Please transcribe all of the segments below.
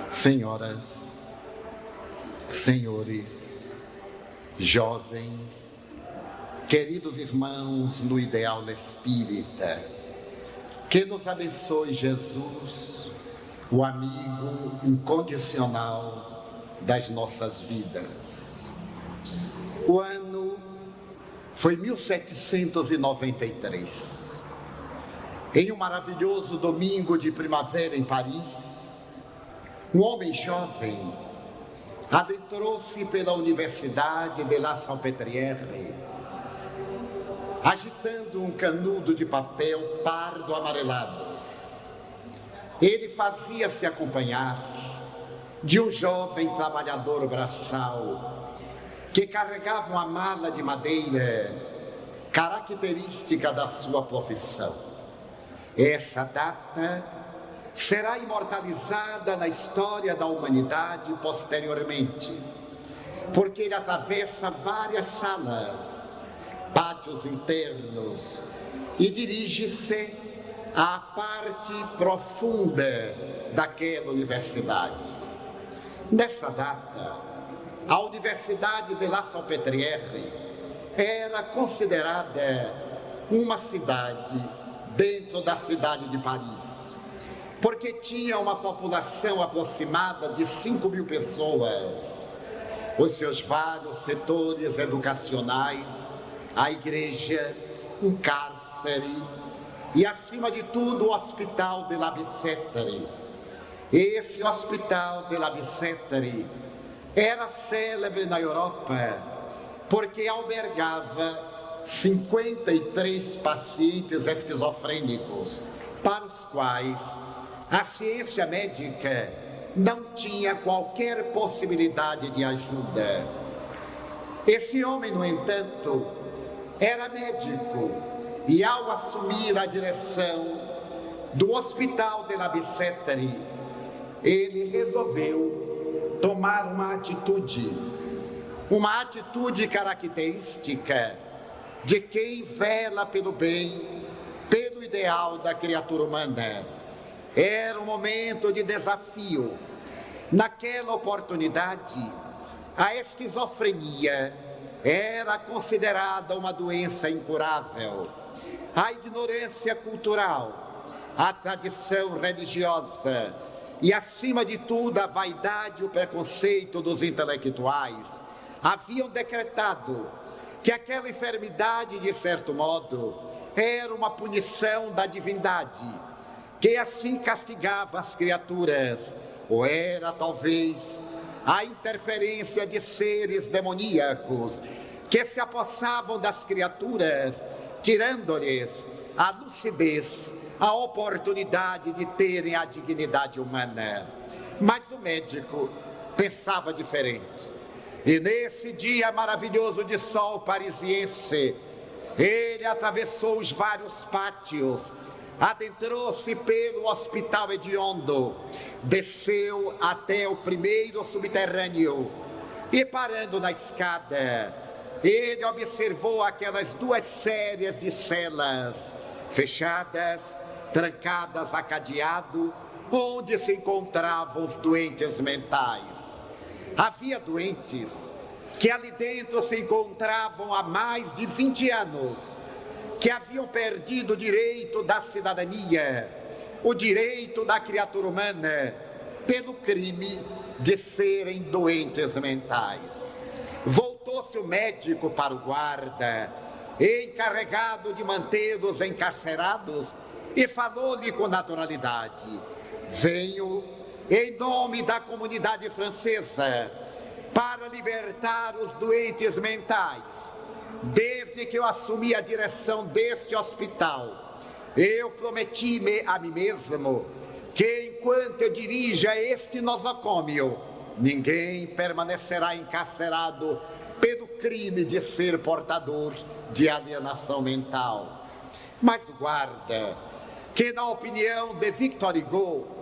Senhoras, senhores, jovens, queridos irmãos no ideal espírita, que nos abençoe Jesus, o amigo incondicional das nossas vidas. O ano foi 1793. Em um maravilhoso domingo de primavera em Paris, um homem jovem adentrou-se pela Universidade de La Salpêtrière, agitando um canudo de papel pardo amarelado. Ele fazia-se acompanhar de um jovem trabalhador braçal que carregava uma mala de madeira característica da sua profissão. Essa data será imortalizada na história da humanidade posteriormente, porque ele atravessa várias salas, pátios internos e dirige-se à parte profunda daquela universidade. Nessa data, a Universidade de La Salpêtrière era considerada uma cidade dentro da cidade de Paris, porque tinha uma população aproximada de 5.000 pessoas, os seus vários setores educacionais, a igreja, um cárcere e, acima de tudo, o Hospital de la Bicêtre. Esse Hospital de la Bicêtre era célebre na Europa porque albergava 53 pacientes esquizofrênicos, para os quais a ciência médica não tinha qualquer possibilidade de ajuda. Esse homem, no entanto, era médico e, ao assumir a direção do Hospital de la Bicêtre, ele resolveu tomar uma atitude característica de quem vela pelo bem, pelo ideal da criatura humana. Era um momento de desafio. Naquela oportunidade, a esquizofrenia era considerada uma doença incurável. A ignorância cultural, a tradição religiosa e, acima de tudo, a vaidade e o preconceito dos intelectuais haviam decretado que aquela enfermidade, de certo modo, era uma punição da divindade, que assim castigava as criaturas, ou era talvez a interferência de seres demoníacos que se apossavam das criaturas, tirando-lhes a lucidez, a oportunidade de terem a dignidade humana. Mas o médico pensava diferente. E nesse dia maravilhoso de sol parisiense, ele atravessou os vários pátios, adentrou-se pelo Hospital Hediondo, desceu até o primeiro subterrâneo e, parando na escada, ele observou aquelas 2 séries de celas fechadas, trancadas a cadeado, onde se encontravam os doentes mentais. Havia doentes que ali dentro se encontravam há mais de 20 anos, que haviam perdido o direito da cidadania, o direito da criatura humana, pelo crime de serem doentes mentais. Voltou-se o médico para o guarda, encarregado de mantê-los encarcerados, e falou-lhe com naturalidade: venho em nome da comunidade francesa para libertar os doentes mentais. Desde que eu assumi a direção deste hospital, eu prometi-me a mim mesmo que, enquanto eu dirija este nosocômio, ninguém permanecerá encarcerado pelo crime de ser portador de alienação mental. Mas o guarda, que na opinião de Victor Hugo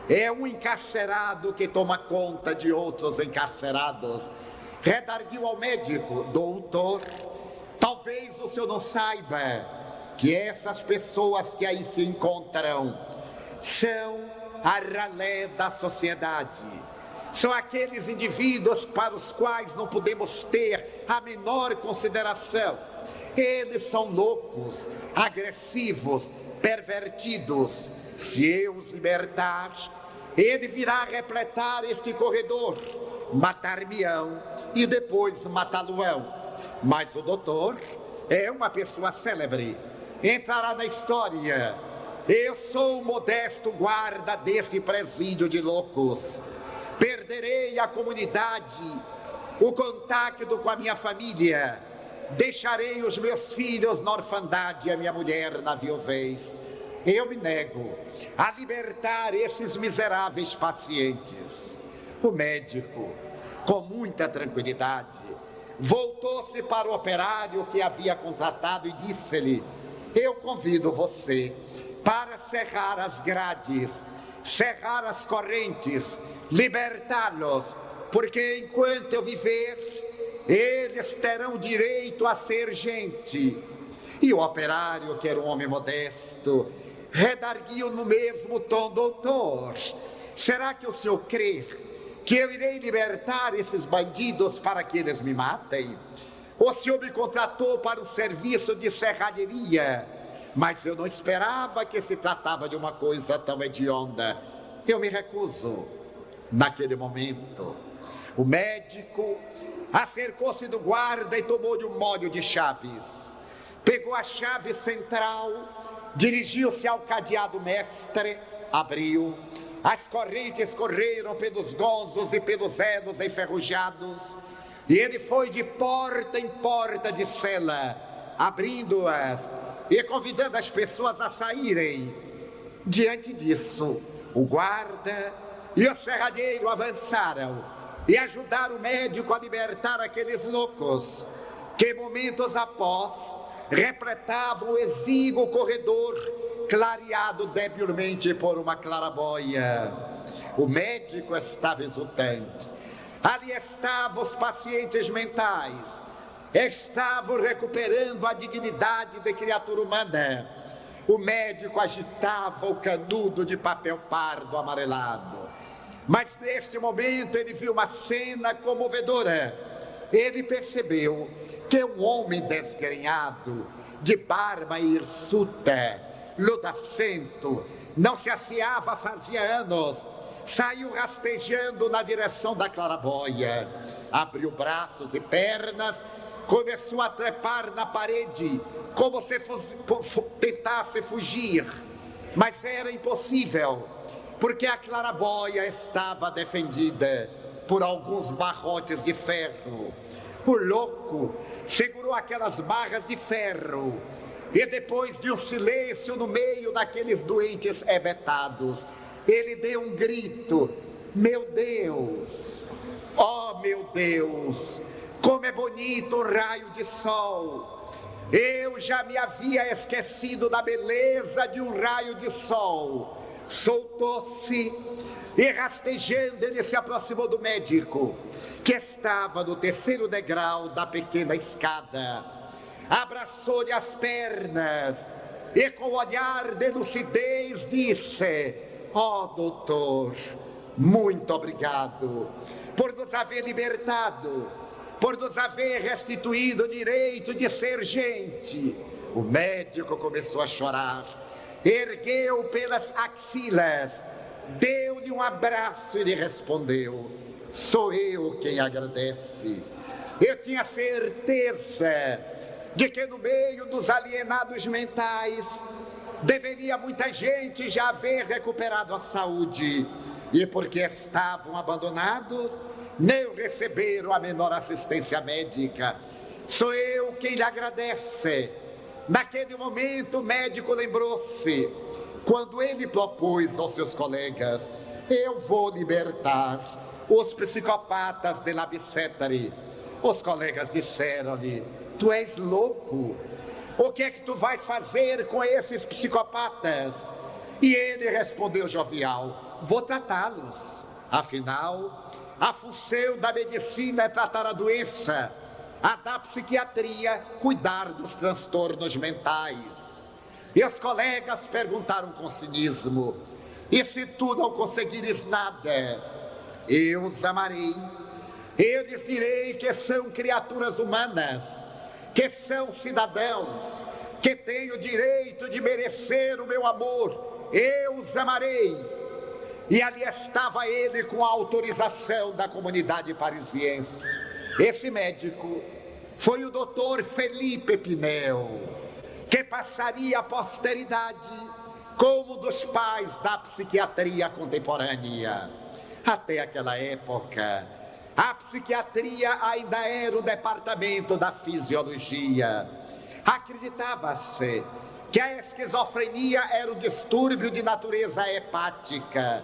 é um encarcerado que toma conta de outros encarcerados, redarguiu ao médico: doutor, talvez o senhor não saiba que essas pessoas que aí se encontram são a ralé da sociedade. São aqueles indivíduos para os quais não podemos ter a menor consideração. Eles são loucos, agressivos, pervertidos. Se eu os libertar, ele virá repletar este corredor, matar-me-ão e depois matá-lo-ão. Mas o doutor é uma pessoa célebre, entrará na história. Eu sou o modesto guarda desse presídio de loucos. Perderei a comunidade, o contato com a minha família. Deixarei os meus filhos na orfandade e a minha mulher na viuvez. Eu me nego a libertar esses miseráveis pacientes. O médico, com muita tranquilidade, voltou-se para o operário que havia contratado e disse-lhe: eu convido você para cerrar as grades, cerrar as correntes, libertá-los, porque enquanto eu viver, eles terão direito a ser gente. E o operário, que era um homem modesto, redarguiu no mesmo tom: doutor, será que o senhor crê que eu irei libertar esses bandidos para que eles me matem? O senhor me contratou para um serviço de serralheria, mas eu não esperava que se tratava de uma coisa tão hedionda. Eu me recuso. Naquele momento, o médico acercou-se do guarda e tomou-lhe um molho de chaves. Pegou a chave central, dirigiu-se ao cadeado mestre, abriu. As correntes correram pelos gonzos e pelos elos enferrujados, e ele foi de porta em porta de cela, abrindo-as e convidando as pessoas a saírem. Diante disso, o guarda e o serralheiro avançaram e ajudaram o médico a libertar aqueles loucos, que momentos após repletavam o exíguo corredor, clareado debilmente por uma claraboia. O médico estava exultante. Ali estavam os pacientes mentais, estavam recuperando a dignidade de criatura humana. O médico agitava o canudo de papel pardo amarelado. Mas nesse momento ele viu uma cena comovedora. Ele percebeu que um homem desgrenhado, de barba hirsuta, ludacento, não se asseava fazia anos, saiu rastejando na direção da claraboia, abriu braços e pernas, começou a trepar na parede, como se tentasse fugir, mas era impossível, porque a claraboia estava defendida por alguns barrotes de ferro. O louco segurou aquelas barras de ferro e depois de um silêncio no meio daqueles doentes hebetados, ele deu um grito: meu Deus, oh meu Deus, como é bonito um raio de sol. Eu já me havia esquecido da beleza de um raio de sol. Soltou-se e rastejando ele se aproximou do médico, que estava no terceiro degrau da pequena escada. Abraçou-lhe as pernas e com olhar de lucidez disse: ó doutor, muito obrigado por nos haver libertado, por nos haver restituído o direito de ser gente. O médico começou a chorar, ergueu pelas axilas, deu-lhe um abraço e lhe respondeu: sou eu quem agradece. Eu tinha certeza de que no meio dos alienados mentais deveria muita gente já haver recuperado a saúde, e porque estavam abandonados, nem receberam a menor assistência médica. Sou eu quem lhe agradece. Naquele momento o médico lembrou-se, quando ele propôs aos seus colegas: eu vou libertar os psicopatas de Labicétari. Os colegas disseram-lhe: tu és louco, o que é que tu vais fazer com esses psicopatas? E ele respondeu jovial: vou tratá-los. Afinal, a função da medicina é tratar a doença, a da psiquiatria cuidar dos transtornos mentais. E os colegas perguntaram com cinismo: E se tu não conseguires nada, eu os amarei. Eu lhes direi que são criaturas humanas, que são cidadãos, que têm o direito de merecer o meu amor. Eu os amarei. E ali estava ele com a autorização da comunidade parisiense. Esse médico foi o doutor Felipe Pinel, que passaria a posteridade como um dos pais da psiquiatria contemporânea. Até aquela época, a psiquiatria ainda era o departamento da fisiologia. Acreditava-se que a esquizofrenia era um distúrbio de natureza hepática.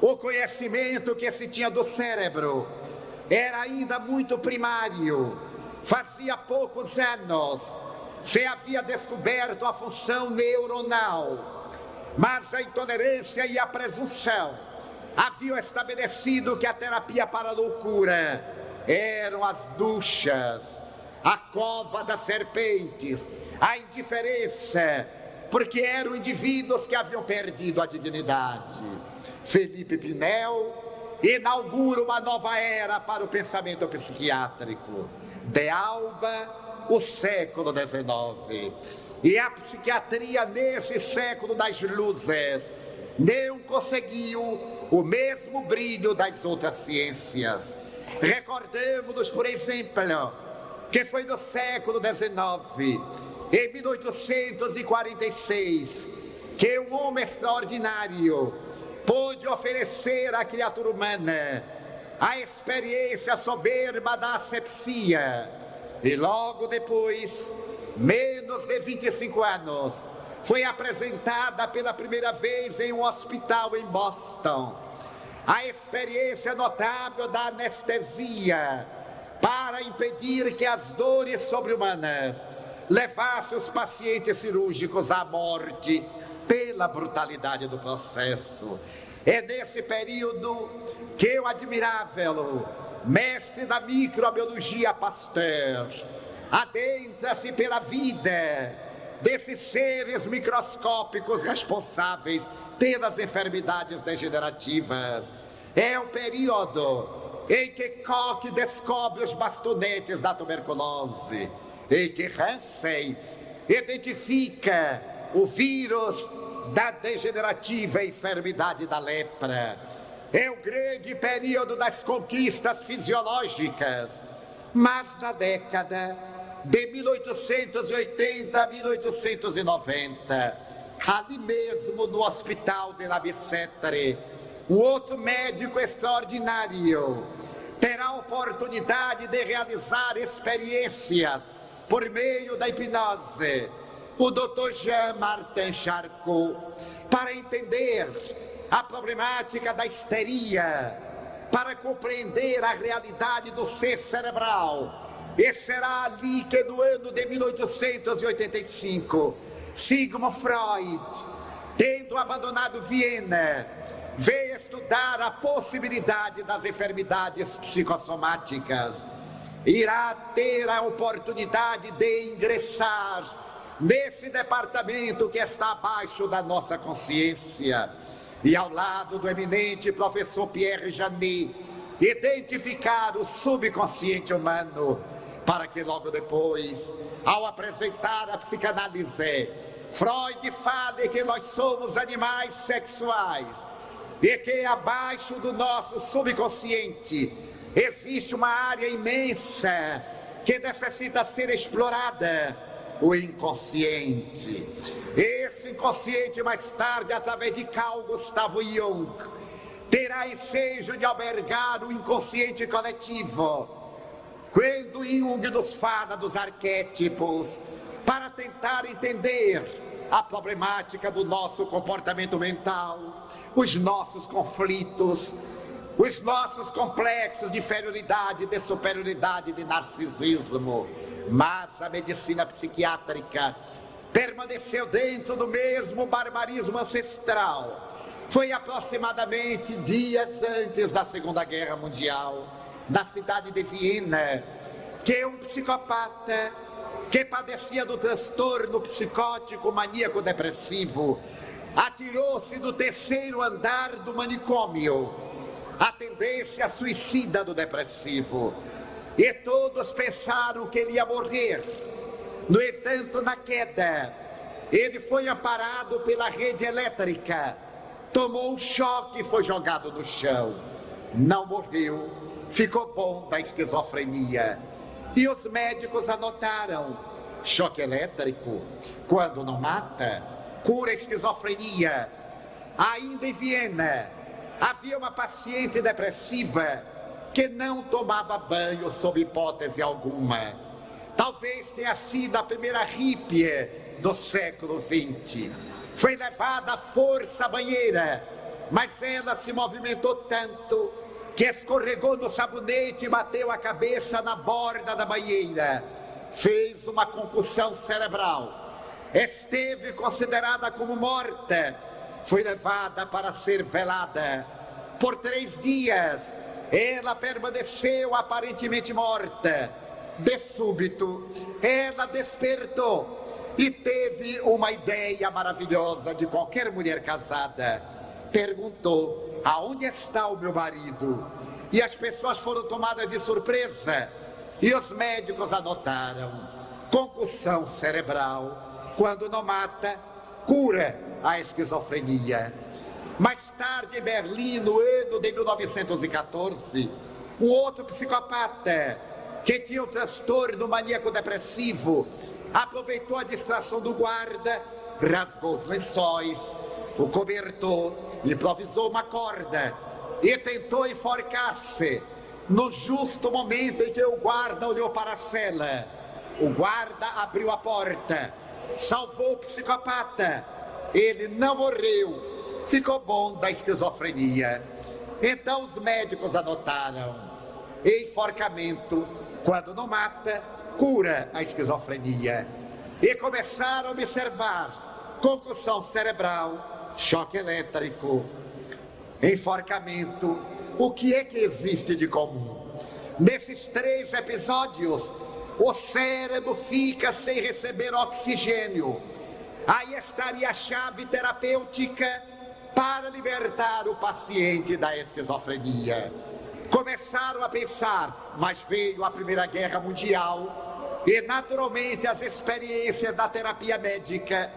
O conhecimento que se tinha do cérebro era ainda muito primário. Fazia poucos anos se havia descoberto a função neuronal, mas a intolerância e a presunção haviam estabelecido que a terapia para a loucura eram as duchas, a cova das serpentes, a indiferença, porque eram indivíduos que haviam perdido a dignidade. Felipe Pinel inaugura uma nova era para o pensamento psiquiátrico. De Alba, o século XIX. E a psiquiatria nesse século das luzes não conseguiu o mesmo brilho das outras ciências. Recordamos-nos, por exemplo, que foi no século XIX, em 1846, que um homem extraordinário pôde oferecer à criatura humana a experiência soberba da asepsia. E logo depois, menos de 25 anos, foi apresentada pela primeira vez em um hospital em Boston a experiência notável da anestesia para impedir que as dores sobre-humanas levassem os pacientes cirúrgicos à morte pela brutalidade do processo. É nesse período que o admirável mestre da microbiologia Pasteur adentra-se pela vida desses seres microscópicos responsáveis pelas enfermidades degenerativas. É o período em que Koch descobre os bastonetes da tuberculose, em que Hansen identifica o vírus da degenerativa enfermidade da lepra. É o grande período das conquistas fisiológicas. Mas na década de 1880 a 1890, ali mesmo no hospital de La Bicêtre, o outro médico extraordinário terá a oportunidade de realizar experiências por meio da hipnose, o Dr. Jean-Martin Charcot, para entender a problemática da histeria, para compreender a realidade do ser cerebral. E será ali que no ano de 1885, Sigmund Freud, tendo abandonado Viena, veio estudar a possibilidade das enfermidades psicossomáticas. Irá ter a oportunidade de ingressar nesse departamento que está abaixo da nossa consciência. E ao lado do eminente professor Pierre Janet, identificar o subconsciente humano, para que logo depois, ao apresentar a psicanálise, Freud fale que nós somos animais sexuais e que abaixo do nosso subconsciente existe uma área imensa que necessita ser explorada, o inconsciente. Esse inconsciente, mais tarde, através de Carl Gustav Jung, terá ensejo de albergar o inconsciente coletivo. Quando Jung nos fala dos arquétipos, para tentar entender a problemática do nosso comportamento mental, os nossos conflitos, os nossos complexos de inferioridade, de superioridade, de narcisismo. Mas a medicina psiquiátrica permaneceu dentro do mesmo barbarismo ancestral. Foi aproximadamente dias antes da Segunda Guerra Mundial, na cidade de Viena, que um psicopata que padecia do transtorno psicótico maníaco-depressivo atirou-se do terceiro andar do manicômio, a tendência suicida do depressivo, e todos pensaram que ele ia morrer. No entanto, na queda, ele foi amparado pela rede elétrica, tomou um choque e foi jogado no chão. Não morreu, ficou bom da esquizofrenia. E os médicos anotaram: choque elétrico, quando não mata, cura a esquizofrenia. Ainda em Viena, havia uma paciente depressiva que não tomava banho sob hipótese alguma. Talvez tenha sido a primeira hippie do século XX. Foi levada à força à banheira, mas ela se movimentou tanto que escorregou no sabonete e bateu a cabeça na borda da banheira. Fez uma concussão cerebral. Esteve considerada como morta. Foi levada para ser velada. Por 3 dias, ela permaneceu aparentemente morta. De súbito, ela despertou e teve uma ideia maravilhosa de qualquer mulher casada. Perguntou: aonde está o meu marido? E as pessoas foram tomadas de surpresa. E os médicos anotaram: concussão cerebral, quando não mata, cura a esquizofrenia. Mais tarde, em Berlim, no ano de 1914, um outro psicopata que tinha um transtorno maníaco-depressivo aproveitou a distração do guarda, rasgou os lençóis, o cobertor, improvisou uma corda e tentou enforcar-se. No justo momento em que o guarda olhou para a cela, o guarda abriu a porta, salvou o psicopata. Ele não morreu, ficou bom da esquizofrenia. Então os médicos anotaram: enforcamento, quando não mata, cura a esquizofrenia. E começaram a observar: concussão cerebral, choque elétrico, enforcamento. O que é que existe de comum? Nesses 3 episódios, o cérebro fica sem receber oxigênio. Aí estaria a chave terapêutica para libertar o paciente da esquizofrenia. Começaram a pensar, mas veio a Primeira Guerra Mundial e naturalmente as experiências da terapia médica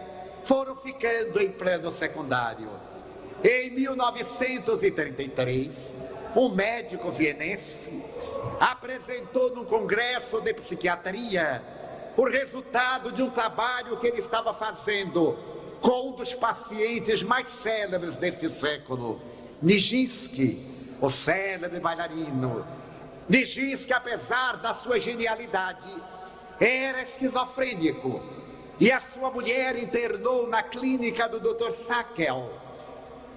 foram ficando em plano secundário. Em 1933, um médico vienense apresentou num congresso de psiquiatria o resultado de um trabalho que ele estava fazendo com um dos pacientes mais célebres deste século, Nijinsky, o célebre bailarino. Nijinsky, apesar da sua genialidade, era esquizofrênico, e a sua mulher internou na clínica do Dr. Sackel.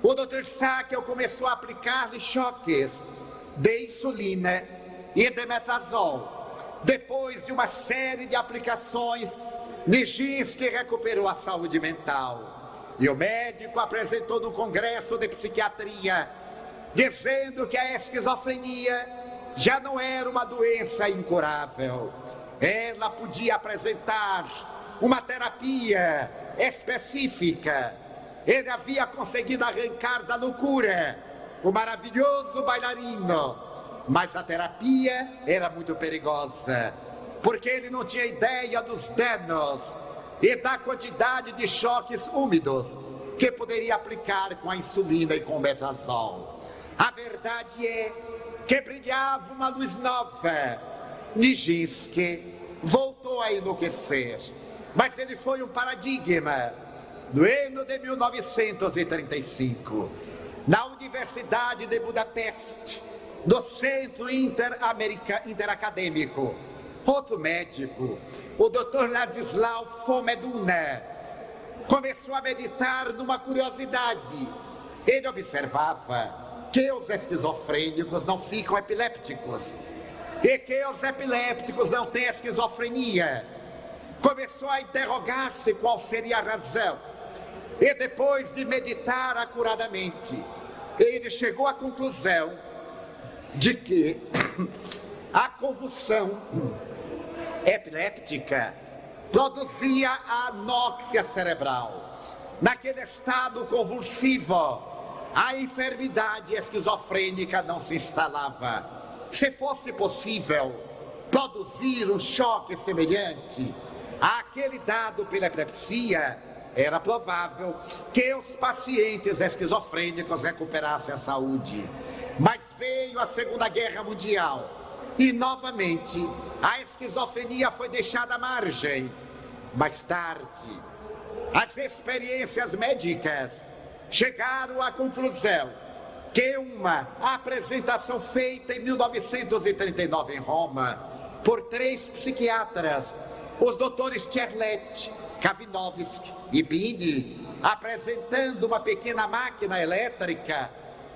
O Dr. Sackel começou a aplicar-lhe choques de insulina e de metrazol. Depois de uma série de aplicações, Nijinsky recuperou a saúde mental. E o médico apresentou no Congresso de Psiquiatria, dizendo que a esquizofrenia já não era uma doença incurável. Ela podia apresentar uma terapia específica. Ele havia conseguido arrancar da loucura o maravilhoso bailarino, mas a terapia era muito perigosa, porque ele não tinha ideia dos danos e da quantidade de choques úmidos que poderia aplicar com a insulina e com o metrazol. A verdade é que brilhava uma luz nova. Nijinsky voltou a enlouquecer, mas ele foi um paradigma. No ano de 1935, na Universidade de Budapeste, no Centro Interacadêmico, outro médico, o Dr. Ladislau Fomeduna, começou a meditar numa curiosidade. Ele observava que os esquizofrênicos não ficam epilépticos e que os epilépticos não têm esquizofrenia. Começou a interrogar-se qual seria a razão. E depois de meditar acuradamente, ele chegou à conclusão de que a convulsão epiléptica produzia a anóxia cerebral. naquele estado convulsivo, a enfermidade esquizofrênica não se instalava. Se fosse possível produzir um choque semelhante àquele dado pela epilepsia, era provável que os pacientes esquizofrênicos recuperassem a saúde. Mas veio a Segunda Guerra Mundial e, novamente, a esquizofrenia foi deixada à margem. Mais tarde, as experiências médicas chegaram à conclusão que uma apresentação feita em 1939 em Roma por 3 psiquiatras, os doutores Cherlet, Kavinovski e Bini, apresentando uma pequena máquina elétrica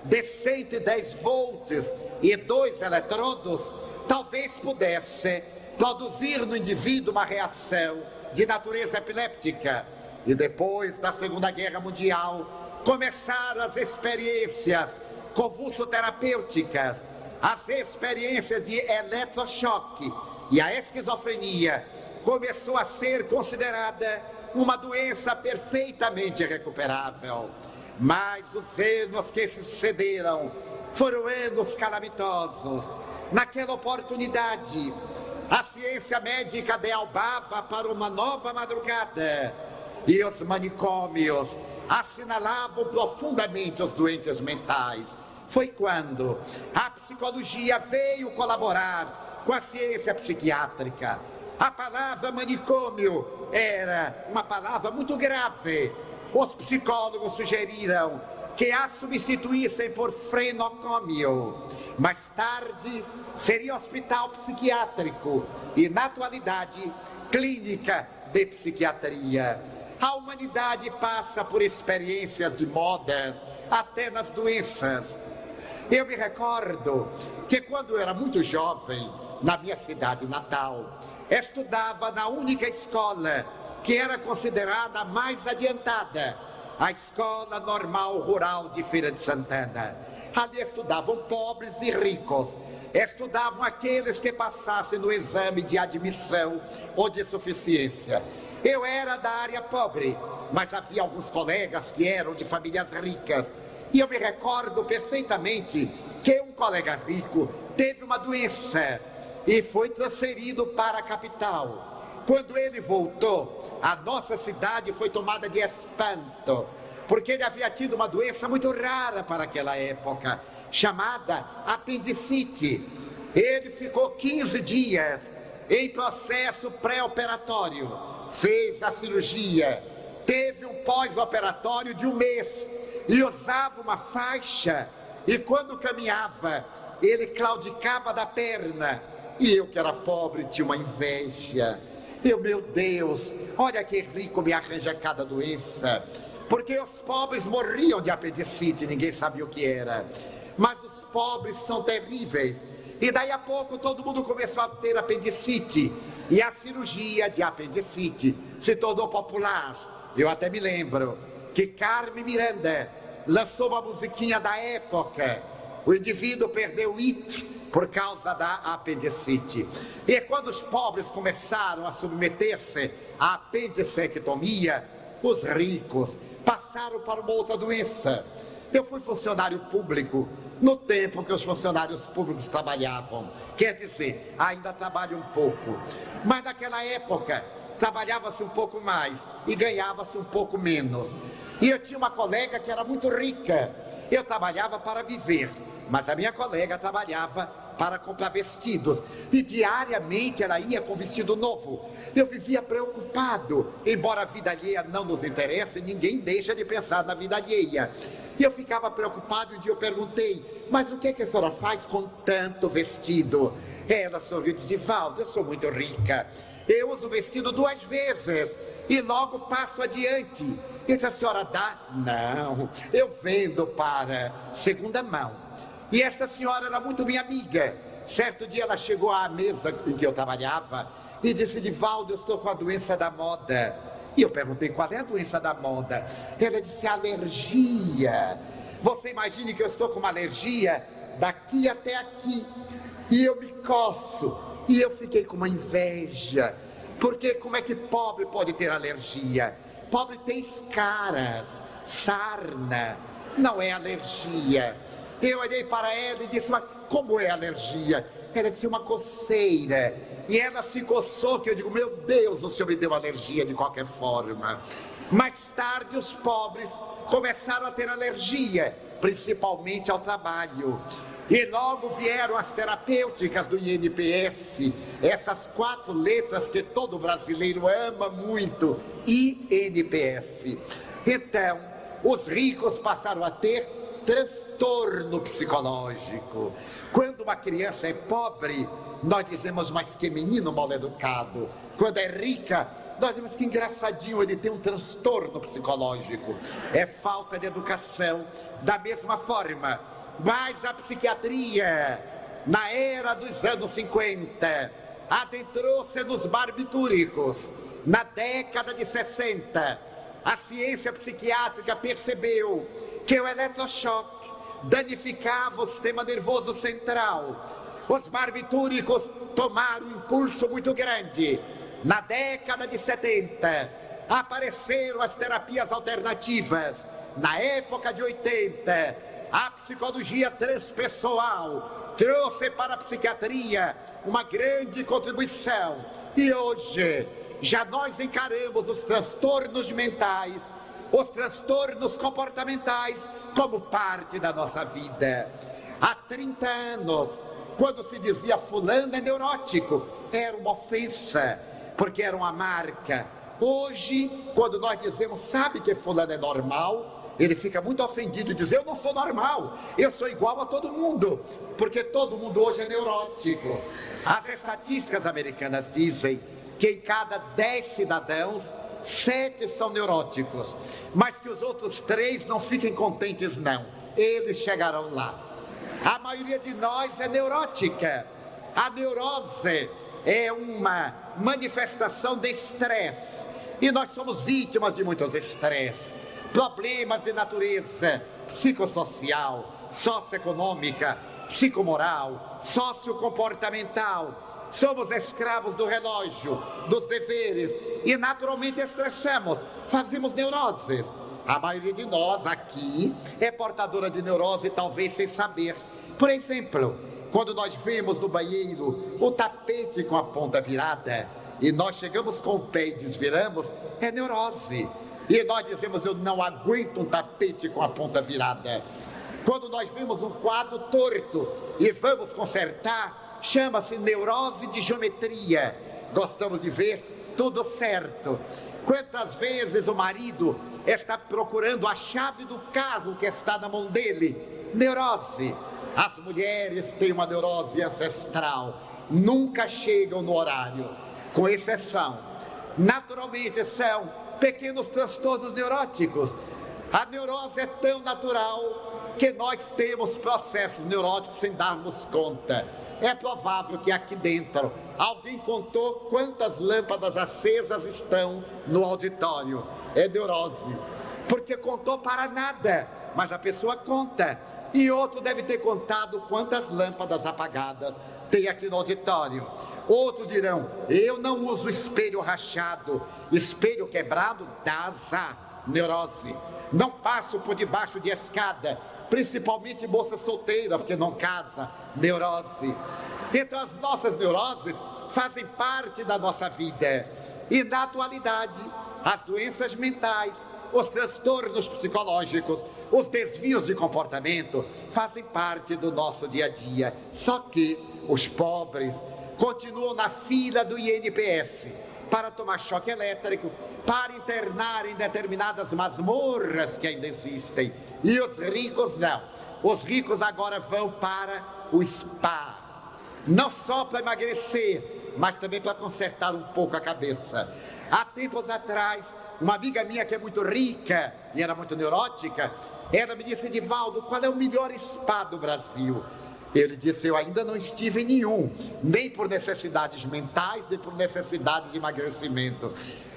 de 110 volts e 2 eletrodos, talvez pudesse produzir no indivíduo uma reação de natureza epiléptica. E depois da Segunda Guerra Mundial, começaram as experiências convulsoterapêuticas, as experiências de eletrochoque, e a esquizofrenia começou a ser considerada uma doença perfeitamente recuperável. Mas os anos que se sucederam foram anos calamitosos. Naquela oportunidade, a ciência médica dealbava para uma nova madrugada e os manicômios assinalavam profundamente os doentes mentais. Foi quando a psicologia veio colaborar com a ciência psiquiátrica. A palavra manicômio era uma palavra muito grave. Os psicólogos sugeriram que a substituíssem por frenocômio. Mais tarde, seria hospital psiquiátrico e, na atualidade, clínica de psiquiatria. A humanidade passa por experiências de modas, até nas doenças. Eu me recordo que quando eu era muito jovem, na minha cidade natal, estudava na única escola que era considerada a mais adiantada, a Escola Normal Rural de Feira de Santana. Ali estudavam pobres e ricos, estudavam aqueles que passassem no exame de admissão ou de suficiência. Eu era da área pobre, mas havia alguns colegas que eram de famílias ricas. E eu me recordo perfeitamente que um colega rico teve uma doença e foi transferido para a capital. Quando ele voltou, a nossa cidade foi tomada de espanto, porque ele havia tido uma doença muito rara para aquela época, chamada apendicite. Ele ficou 15 dias em processo pré-operatório, fez a cirurgia, teve um pós-operatório de 1 mês e usava uma faixa, e quando caminhava, ele claudicava da perna. E eu, que era pobre, tinha uma inveja. Meu Deus, olha que rico me arranja cada doença. Porque os pobres morriam de apendicite, ninguém sabia o que era. Mas os pobres são terríveis. E daí a pouco todo mundo começou a ter apendicite. E a cirurgia de apendicite se tornou popular. Eu até me lembro que Carmen Miranda lançou uma musiquinha da época. O indivíduo perdeu o it por causa da apendicite. E quando os pobres começaram a submeter-se à apendicectomia, os ricos passaram para uma outra doença. Eu fui funcionário público no tempo que os funcionários públicos trabalhavam. Quer dizer, ainda trabalho um pouco. Mas naquela época, trabalhava-se um pouco mais e ganhava-se um pouco menos. E eu tinha uma colega que era muito rica. Eu trabalhava para viver, mas a minha colega trabalhava para comprar vestidos. E diariamente ela ia com vestido novo. Eu vivia preocupado. Embora a vida alheia não nos interesse, ninguém deixa de pensar na vida alheia. E eu ficava preocupado e um dia eu perguntei: mas o que é que a senhora faz com tanto vestido? Ela sorriu e disse: Valdo, eu sou muito rica. Eu uso o vestido 2 vezes e logo passo adiante. Eu disse: a senhora dá? Não, eu vendo para segunda mão. E essa senhora era muito minha amiga. Certo dia ela chegou à mesa em que eu trabalhava e disse: Divaldo, eu estou com a doença da moda. E eu perguntei: qual é a doença da moda? Ela disse: alergia. Você imagine que eu estou com uma alergia daqui até aqui. E eu me coço. E eu fiquei com uma inveja. Porque como é que pobre pode ter alergia? Pobre tem escaras, sarna, não é alergia. Eu olhei para ela e disse, mas como é alergia? Ela disse, uma coceira. E ela se coçou, que eu digo, meu Deus, o senhor me deu alergia de qualquer forma. Mais tarde, os pobres começaram a ter alergia, principalmente ao trabalho. E logo vieram as terapêuticas do INPS, essas 4 letras que todo brasileiro ama muito, INPS. Então, os ricos passaram a ter transtorno psicológico. Quando uma criança é pobre, nós dizemos, mas que menino mal educado. Quando é rica, nós dizemos que engraçadinho, ele tem um transtorno psicológico. É falta de educação. Da mesma forma, mas a psiquiatria, na era dos anos 50, adentrou-se nos barbitúricos. Na década de 60, a ciência psiquiátrica percebeu que o eletrochoque danificava o sistema nervoso central. Os barbitúricos tomaram um impulso muito grande. Na década de 70, apareceram as terapias alternativas. Na época de 80, a psicologia transpessoal trouxe para a psiquiatria uma grande contribuição. E hoje, já nós encaramos os transtornos mentais, os transtornos comportamentais como parte da nossa vida. Há 30 anos, quando se dizia fulano é neurótico, era uma ofensa, porque era uma marca. Hoje, quando nós dizemos, sabe que fulano é normal, ele fica muito ofendido e diz, eu não sou normal, eu sou igual a todo mundo, porque todo mundo hoje é neurótico. As estatísticas americanas dizem que em cada 10 cidadãos, 7 são neuróticos, mas que os outros 3 não fiquem contentes não, eles chegarão lá. A maioria de nós é neurótica. A neurose é uma manifestação de estresse, e nós somos vítimas de muitos estresses, problemas de natureza psicossocial, socioeconômica, psicomoral, sociocomportamental. Somos escravos do relógio, dos deveres e naturalmente estressamos, fazemos neuroses. A maioria de nós aqui é portadora de neurose, talvez sem saber. Por exemplo, quando nós vemos no banheiro o tapete com a ponta virada e nós chegamos com o pé e desviramos, é neurose. E nós dizemos, eu não aguento um tapete com a ponta virada. Quando nós vemos um quadro torto e vamos consertar, chama-se neurose de geometria. Gostamos de ver tudo certo. Quantas vezes o marido está procurando a chave do carro que está na mão dele? Neurose. As mulheres têm uma neurose ancestral, nunca chegam no horário, com exceção. Naturalmente são pequenos transtornos neuróticos. A neurose é tão natural que nós temos processos neuróticos sem darmos conta. É provável que aqui dentro, alguém contou quantas lâmpadas acesas estão no auditório. É neurose, porque contou para nada, mas a pessoa conta. E outro deve ter contado quantas lâmpadas apagadas tem aqui no auditório. Outros dirão, eu não uso espelho rachado, espelho quebrado dá azar, neurose. Não passo por debaixo de escada, principalmente moça solteira, porque não casa, neurose. Então as nossas neuroses fazem parte da nossa vida. E na atualidade, as doenças mentais, os transtornos psicológicos, os desvios de comportamento fazem parte do nosso dia a dia. Só que os pobres continuam na fila do INPS para tomar choque elétrico, para internar em determinadas masmorras que ainda existem. E os ricos não. Os ricos agora vão para o spa. Não só para emagrecer, mas também para consertar um pouco a cabeça. Há tempos atrás, uma amiga minha que é muito rica e era muito neurótica, ela me disse, Edivaldo, qual é o melhor spa do Brasil? Eu lhe disse, eu ainda não estive em nenhum, nem por necessidades mentais, nem por necessidade de emagrecimento.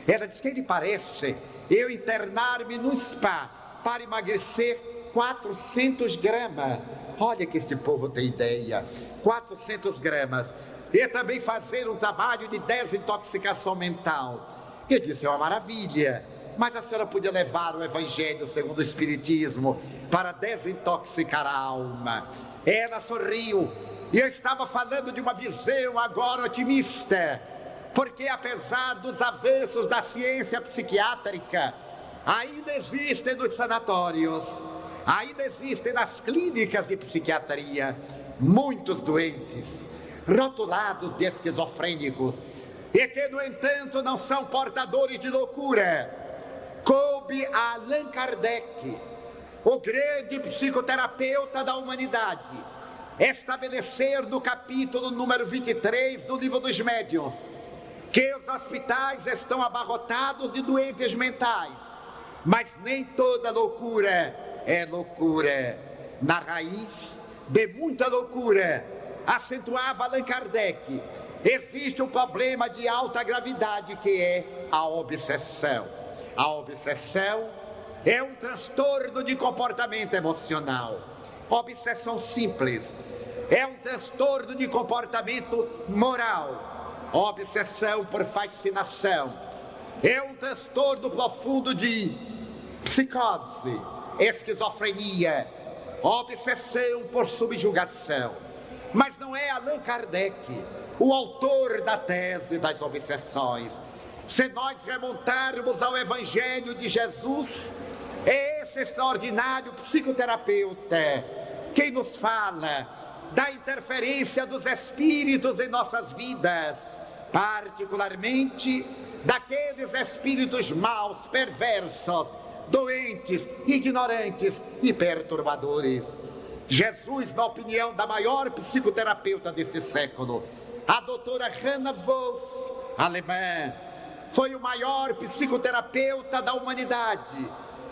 Ela disse, que lhe parece eu internar-me no spa para emagrecer 400 gramas? Olha que esse povo tem ideia, 400 gramas. E também fazer um trabalho de desintoxicação mental. Eu disse, é uma maravilha. mas a senhora podia levar o Evangelho segundo o Espiritismo para desintoxicar a alma. Ela sorriu, e eu estava falando de uma visão agora otimista, porque apesar dos avanços da ciência psiquiátrica, ainda existem nos sanatórios, ainda existem nas clínicas de psiquiatria, muitos doentes, rotulados de esquizofrênicos, e que, no entanto, não são portadores de loucura. Coube a Allan Kardec, o grande psicoterapeuta da humanidade, estabelecer no capítulo número 23 do Livro dos Médiuns, que os hospitais estão abarrotados de doentes mentais, mas nem toda loucura é loucura. Na raiz de muita loucura, acentuava Allan Kardec, existe um problema de alta gravidade, que é a obsessão. A obsessão é um transtorno de comportamento emocional. Obsessão simples é um transtorno de comportamento moral. Obsessão por fascinação é um transtorno profundo de psicose, esquizofrenia, obsessão por subjugação. Mas não é Allan Kardec o autor da tese das obsessões. Se nós remontarmos ao Evangelho de Jesus, é esse extraordinário psicoterapeuta quem nos fala da interferência dos espíritos em nossas vidas, particularmente daqueles espíritos maus, perversos, doentes, ignorantes e perturbadores. Jesus, na opinião da maior psicoterapeuta desse século, a doutora Hannah Wolff, alemã, foi o maior psicoterapeuta da humanidade,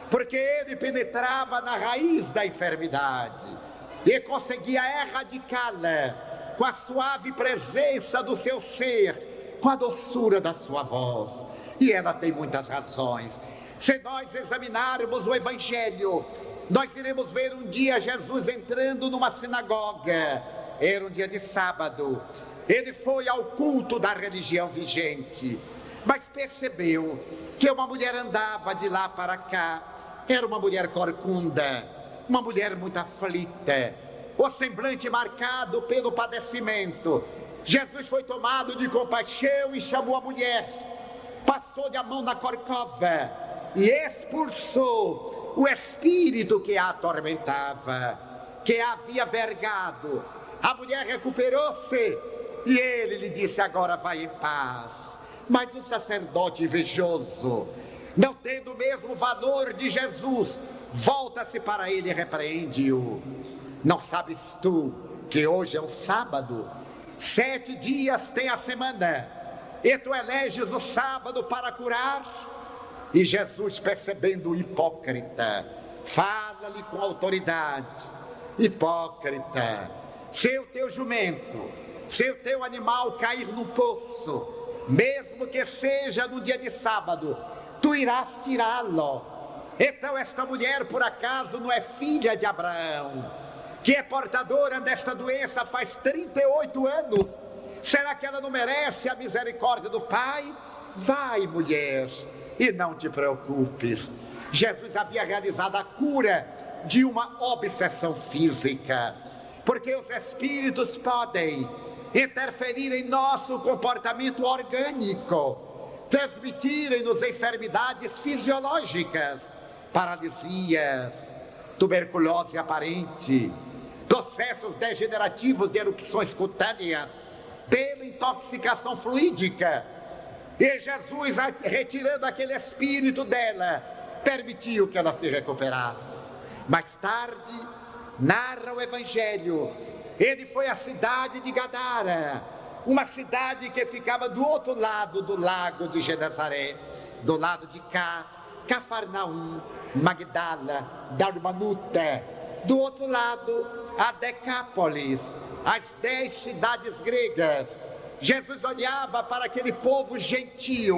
porque ele penetrava na raiz da enfermidade e conseguia erradicá-la com a suave presença do seu ser, com a doçura da sua voz. E ela tem muitas razões. Se nós examinarmos o Evangelho, nós iremos ver um dia Jesus entrando numa sinagoga. Era um dia de sábado. Ele foi ao culto da religião vigente, mas percebeu que uma mulher andava de lá para cá. Era uma mulher corcunda, uma mulher muito aflita, o semblante marcado pelo padecimento. Jesus foi tomado de compaixão e chamou a mulher, passou-lhe a mão na corcova e expulsou o espírito que a atormentava, que a havia vergado. A mulher recuperou-se e ele lhe disse: agora vai em paz. Mas o sacerdote invejoso, não tendo o mesmo valor de Jesus, volta-se para ele e repreende-o. Não sabes tu que hoje é um sábado? 7 dias tem a semana, e tu eleges o sábado para curar? E Jesus, percebendo o hipócrita, fala-lhe com autoridade: hipócrita, se o teu jumento, se o teu animal cair no poço, mesmo que seja no dia de sábado, tu irás tirá-lo. Então esta mulher, por acaso, não é filha de Abraão, que é portadora desta doença faz 38 anos? Será que ela não merece a misericórdia do Pai? Vai, mulher, e não te preocupes. Jesus havia realizado a cura de uma obsessão física, porque os espíritos podem interferir em nosso comportamento orgânico, transmitirem-nos enfermidades fisiológicas, paralisias, tuberculose aparente, processos degenerativos de erupções cutâneas, pela intoxicação fluídica. E Jesus, retirando aquele espírito dela, permitiu que ela se recuperasse. Mais tarde, narra o Evangelho, ele foi à cidade de Gadara, uma cidade que ficava do outro lado do lago de Genezaré, do lado de cá, Cafarnaum, Magdala, Dalmanuta, do outro lado, a Decápolis, as 10 cidades gregas. Jesus olhava para aquele povo gentil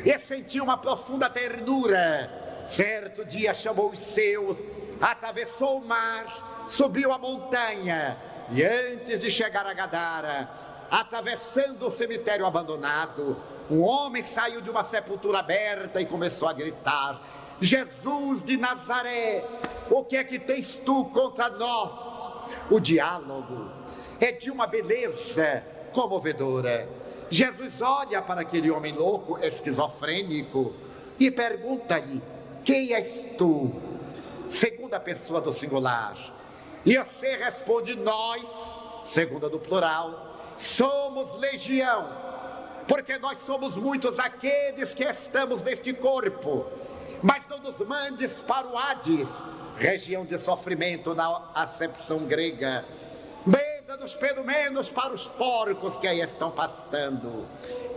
e sentia uma profunda ternura. Certo dia chamou os seus, atravessou o mar, subiu a montanha e, antes de chegar a Gadara, atravessando o cemitério abandonado, Um homem saiu de uma sepultura aberta e começou a gritar: Jesus de Nazaré, o que é que tens tu contra nós? O diálogo é de uma beleza comovedora. Jesus olha para aquele homem louco, esquizofrênico, e pergunta-lhe: quem és tu? Segunda pessoa do singular. E você responde: nós, segunda do plural, somos legião, porque nós somos muitos aqueles que estamos neste corpo. Mas não nos mandes para o Hades, região de sofrimento na acepção grega. Manda-nos pelo menos para os porcos que aí estão pastando.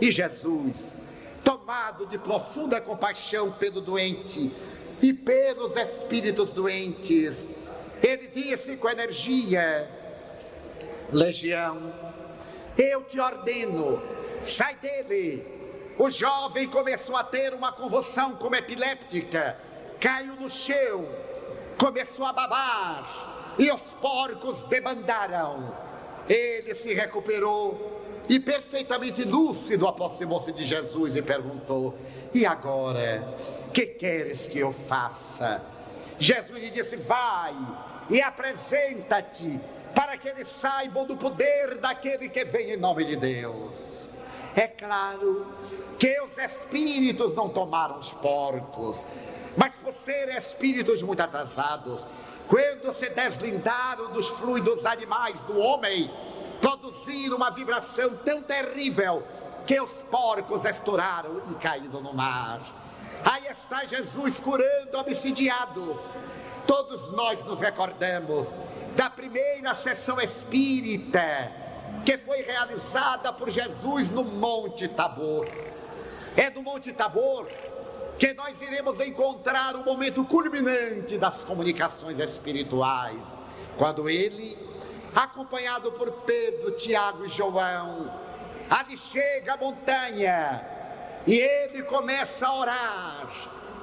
E Jesus, tomado de profunda compaixão pelo doente e pelos espíritos doentes, ele disse com energia: legião, eu te ordeno, sai dele. O jovem começou a ter uma convulsão como epiléptica, caiu no chão, começou a babar e os porcos debandaram. Ele se recuperou e, perfeitamente lúcido, aproximou-se de Jesus e perguntou: e agora, que queres que eu faça? Jesus lhe disse: vai e apresenta-te, para que eles saibam do poder daquele que vem em nome de Deus. É claro que os espíritos não tomaram os porcos, mas por serem espíritos muito atrasados, quando se deslindaram dos fluidos animais do homem, produziram uma vibração tão terrível que os porcos estouraram e caíram no mar. Aí está Jesus curando obsidiados. Todos nós nos recordamos da primeira sessão espírita que foi realizada por Jesus no Monte Tabor. É no Monte Tabor que nós iremos encontrar o momento culminante das comunicações espirituais, quando ele, acompanhado por Pedro, Tiago e João, ali chega à montanha e ele começa a orar,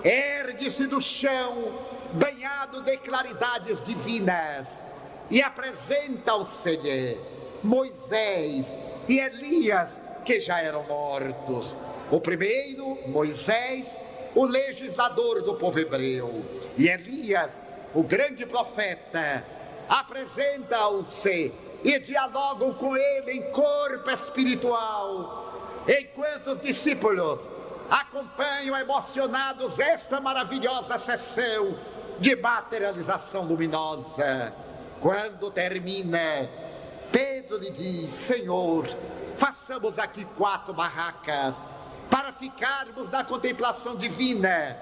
ergue-se do chão, banhado de claridades divinas, e apresentam-se-lhe Moisés e Elias, que já eram mortos. O primeiro, Moisés, o legislador do povo hebreu, e Elias, o grande profeta, apresentam-se e dialogam com ele em corpo espiritual, enquanto os discípulos acompanham emocionados esta maravilhosa sessão de materialização luminosa. Quando termina, Pedro lhe diz: Senhor, façamos aqui 4 barracas para ficarmos na contemplação divina.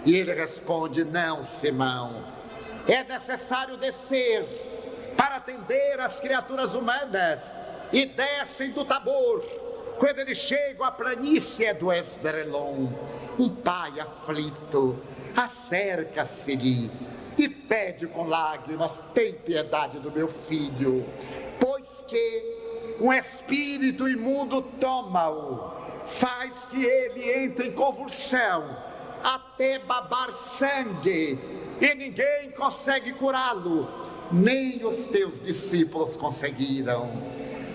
E ele responde: não, Simão, é necessário descer para atender as criaturas humanas. E descem do Tabor. Quando eles chegam à planície do Esdrelon, um pai aflito acerca-se-lhe e pede com lágrimas: tem piedade do meu filho, pois que um espírito imundo toma-o, faz que ele entre em convulsão, até babar sangue, e ninguém consegue curá-lo, nem os teus discípulos conseguiram.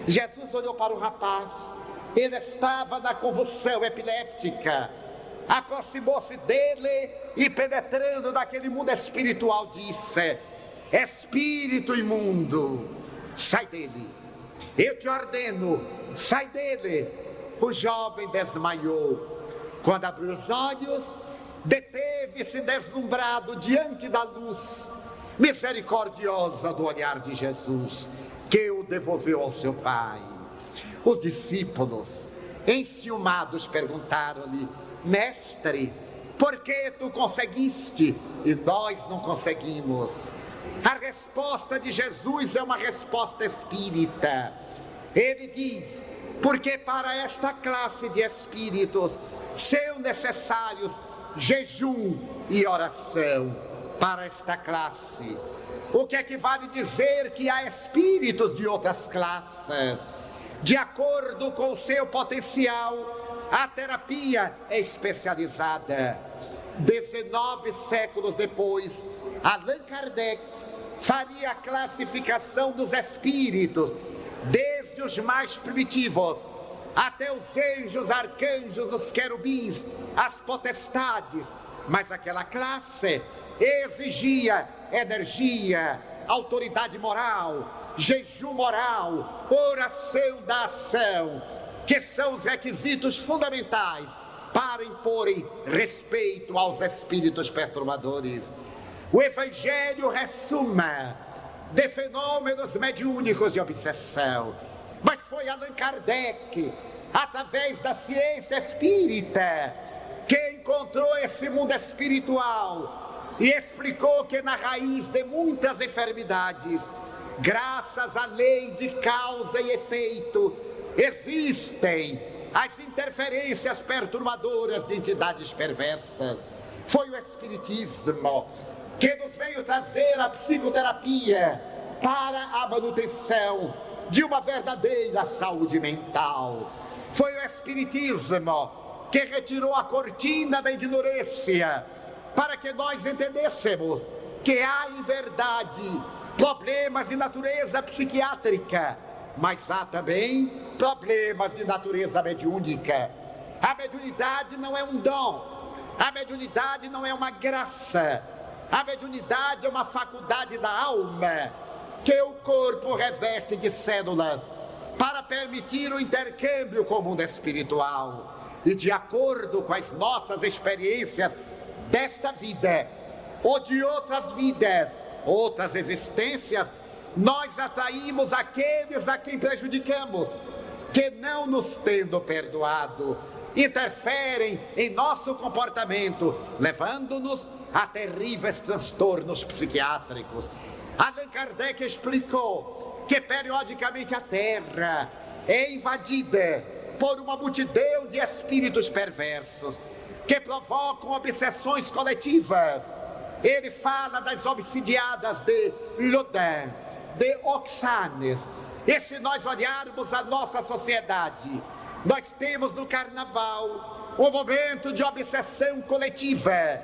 Jesus olhou para o rapaz, ele estava na convulsão epiléptica, aproximou-se dele e, penetrando naquele mundo espiritual, disse: espírito imundo, sai dele, eu te ordeno, sai dele. O jovem desmaiou. Quando abriu os olhos, deteve-se deslumbrado diante da luz misericordiosa do olhar de Jesus, que o devolveu ao seu pai. Os discípulos, enciumados, perguntaram-lhe: mestre, por que tu conseguiste e nós não conseguimos? A resposta de Jesus é uma resposta espírita. Ele diz: porque para esta classe de espíritos são necessários jejum e oração. Para esta classe, o que equivale dizer que há espíritos de outras classes. De acordo com o seu potencial, a terapia é especializada. 19 séculos depois, Allan Kardec faria a classificação dos espíritos, desde os mais primitivos até os anjos, arcanjos, os querubins, as potestades. Mas aquela classe exigia energia, autoridade moral, jejum moral, oração da ação, que são os requisitos fundamentais para imporem respeito aos espíritos perturbadores. O Evangelho ressuma de fenômenos mediúnicos de obsessão, mas foi Allan Kardec, através da ciência espírita, que encontrou esse mundo espiritual e explicou que na raiz de muitas enfermidades, graças à lei de causa e efeito, existem as interferências perturbadoras de entidades perversas. Foi o Espiritismo que nos veio trazer a psicoterapia para a manutenção de uma verdadeira saúde mental. Foi o Espiritismo que retirou a cortina da ignorância para que nós entendêssemos que há em verdade problemas de natureza psiquiátrica, mas há também problemas de natureza mediúnica. A mediunidade não é um dom, a mediunidade não é uma graça, a mediunidade é uma faculdade da alma que o corpo reveste de células para permitir o intercâmbio com o mundo espiritual. E de acordo com as nossas experiências desta vida ou de outras vidas, outras existências, nós atraímos aqueles a quem prejudicamos, que não nos tendo perdoado, interferem em nosso comportamento, levando-nos a terríveis transtornos psiquiátricos. Allan Kardec explicou que periodicamente a Terra é invadida por uma multidão de espíritos perversos que provocam obsessões coletivas. Ele fala das obsidiadas de Lodin, de Oxanes. E se nós olharmos a nossa sociedade, nós temos no carnaval um momento de obsessão coletiva,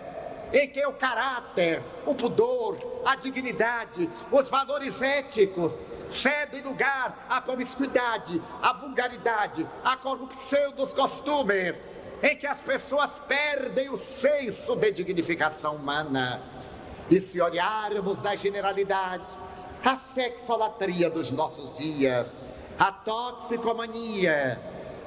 em que o caráter, o pudor, a dignidade, os valores éticos cedem lugar à promiscuidade, à vulgaridade, à corrupção dos costumes, em que as pessoas perdem o senso de dignificação humana. E se olharmos na generalidade, a sexolatria dos nossos dias, a toxicomania,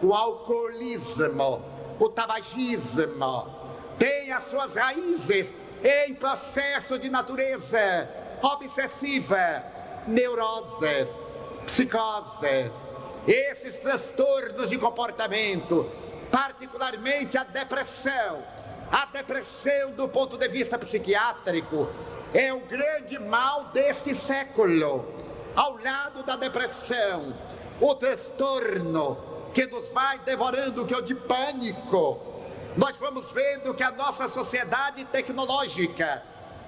o alcoolismo, o tabagismo, tem as suas raízes em processo de natureza obsessiva, neuroses, psicoses, esses transtornos de comportamento, particularmente a depressão. A depressão, do ponto de vista psiquiátrico, é o grande mal desse século. Ao lado da depressão, o transtorno que nos vai devorando, que é o de pânico. Nós vamos vendo que a nossa sociedade tecnológica,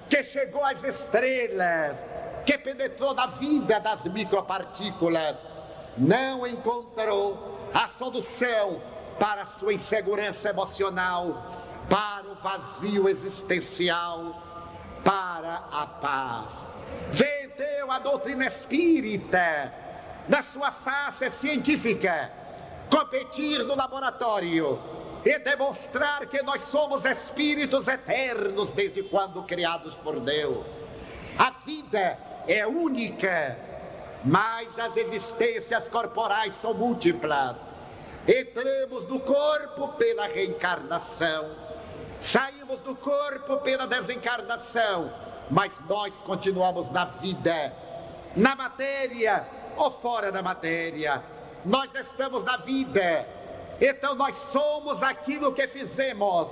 que chegou às estrelas, que penetrou na vida das micropartículas, não encontrou a solução para a sua insegurança emocional, para o vazio existencial, para a paz. Vendeu a doutrina espírita, na sua face científica, competir no laboratório e demonstrar que nós somos espíritos eternos desde quando criados por Deus. A vida é única, mas as existências corporais são múltiplas. Entramos no corpo pela reencarnação, saímos do corpo pela desencarnação, mas nós continuamos na vida, na matéria ou fora da matéria. Nós estamos na vida, então nós somos aquilo que fizemos,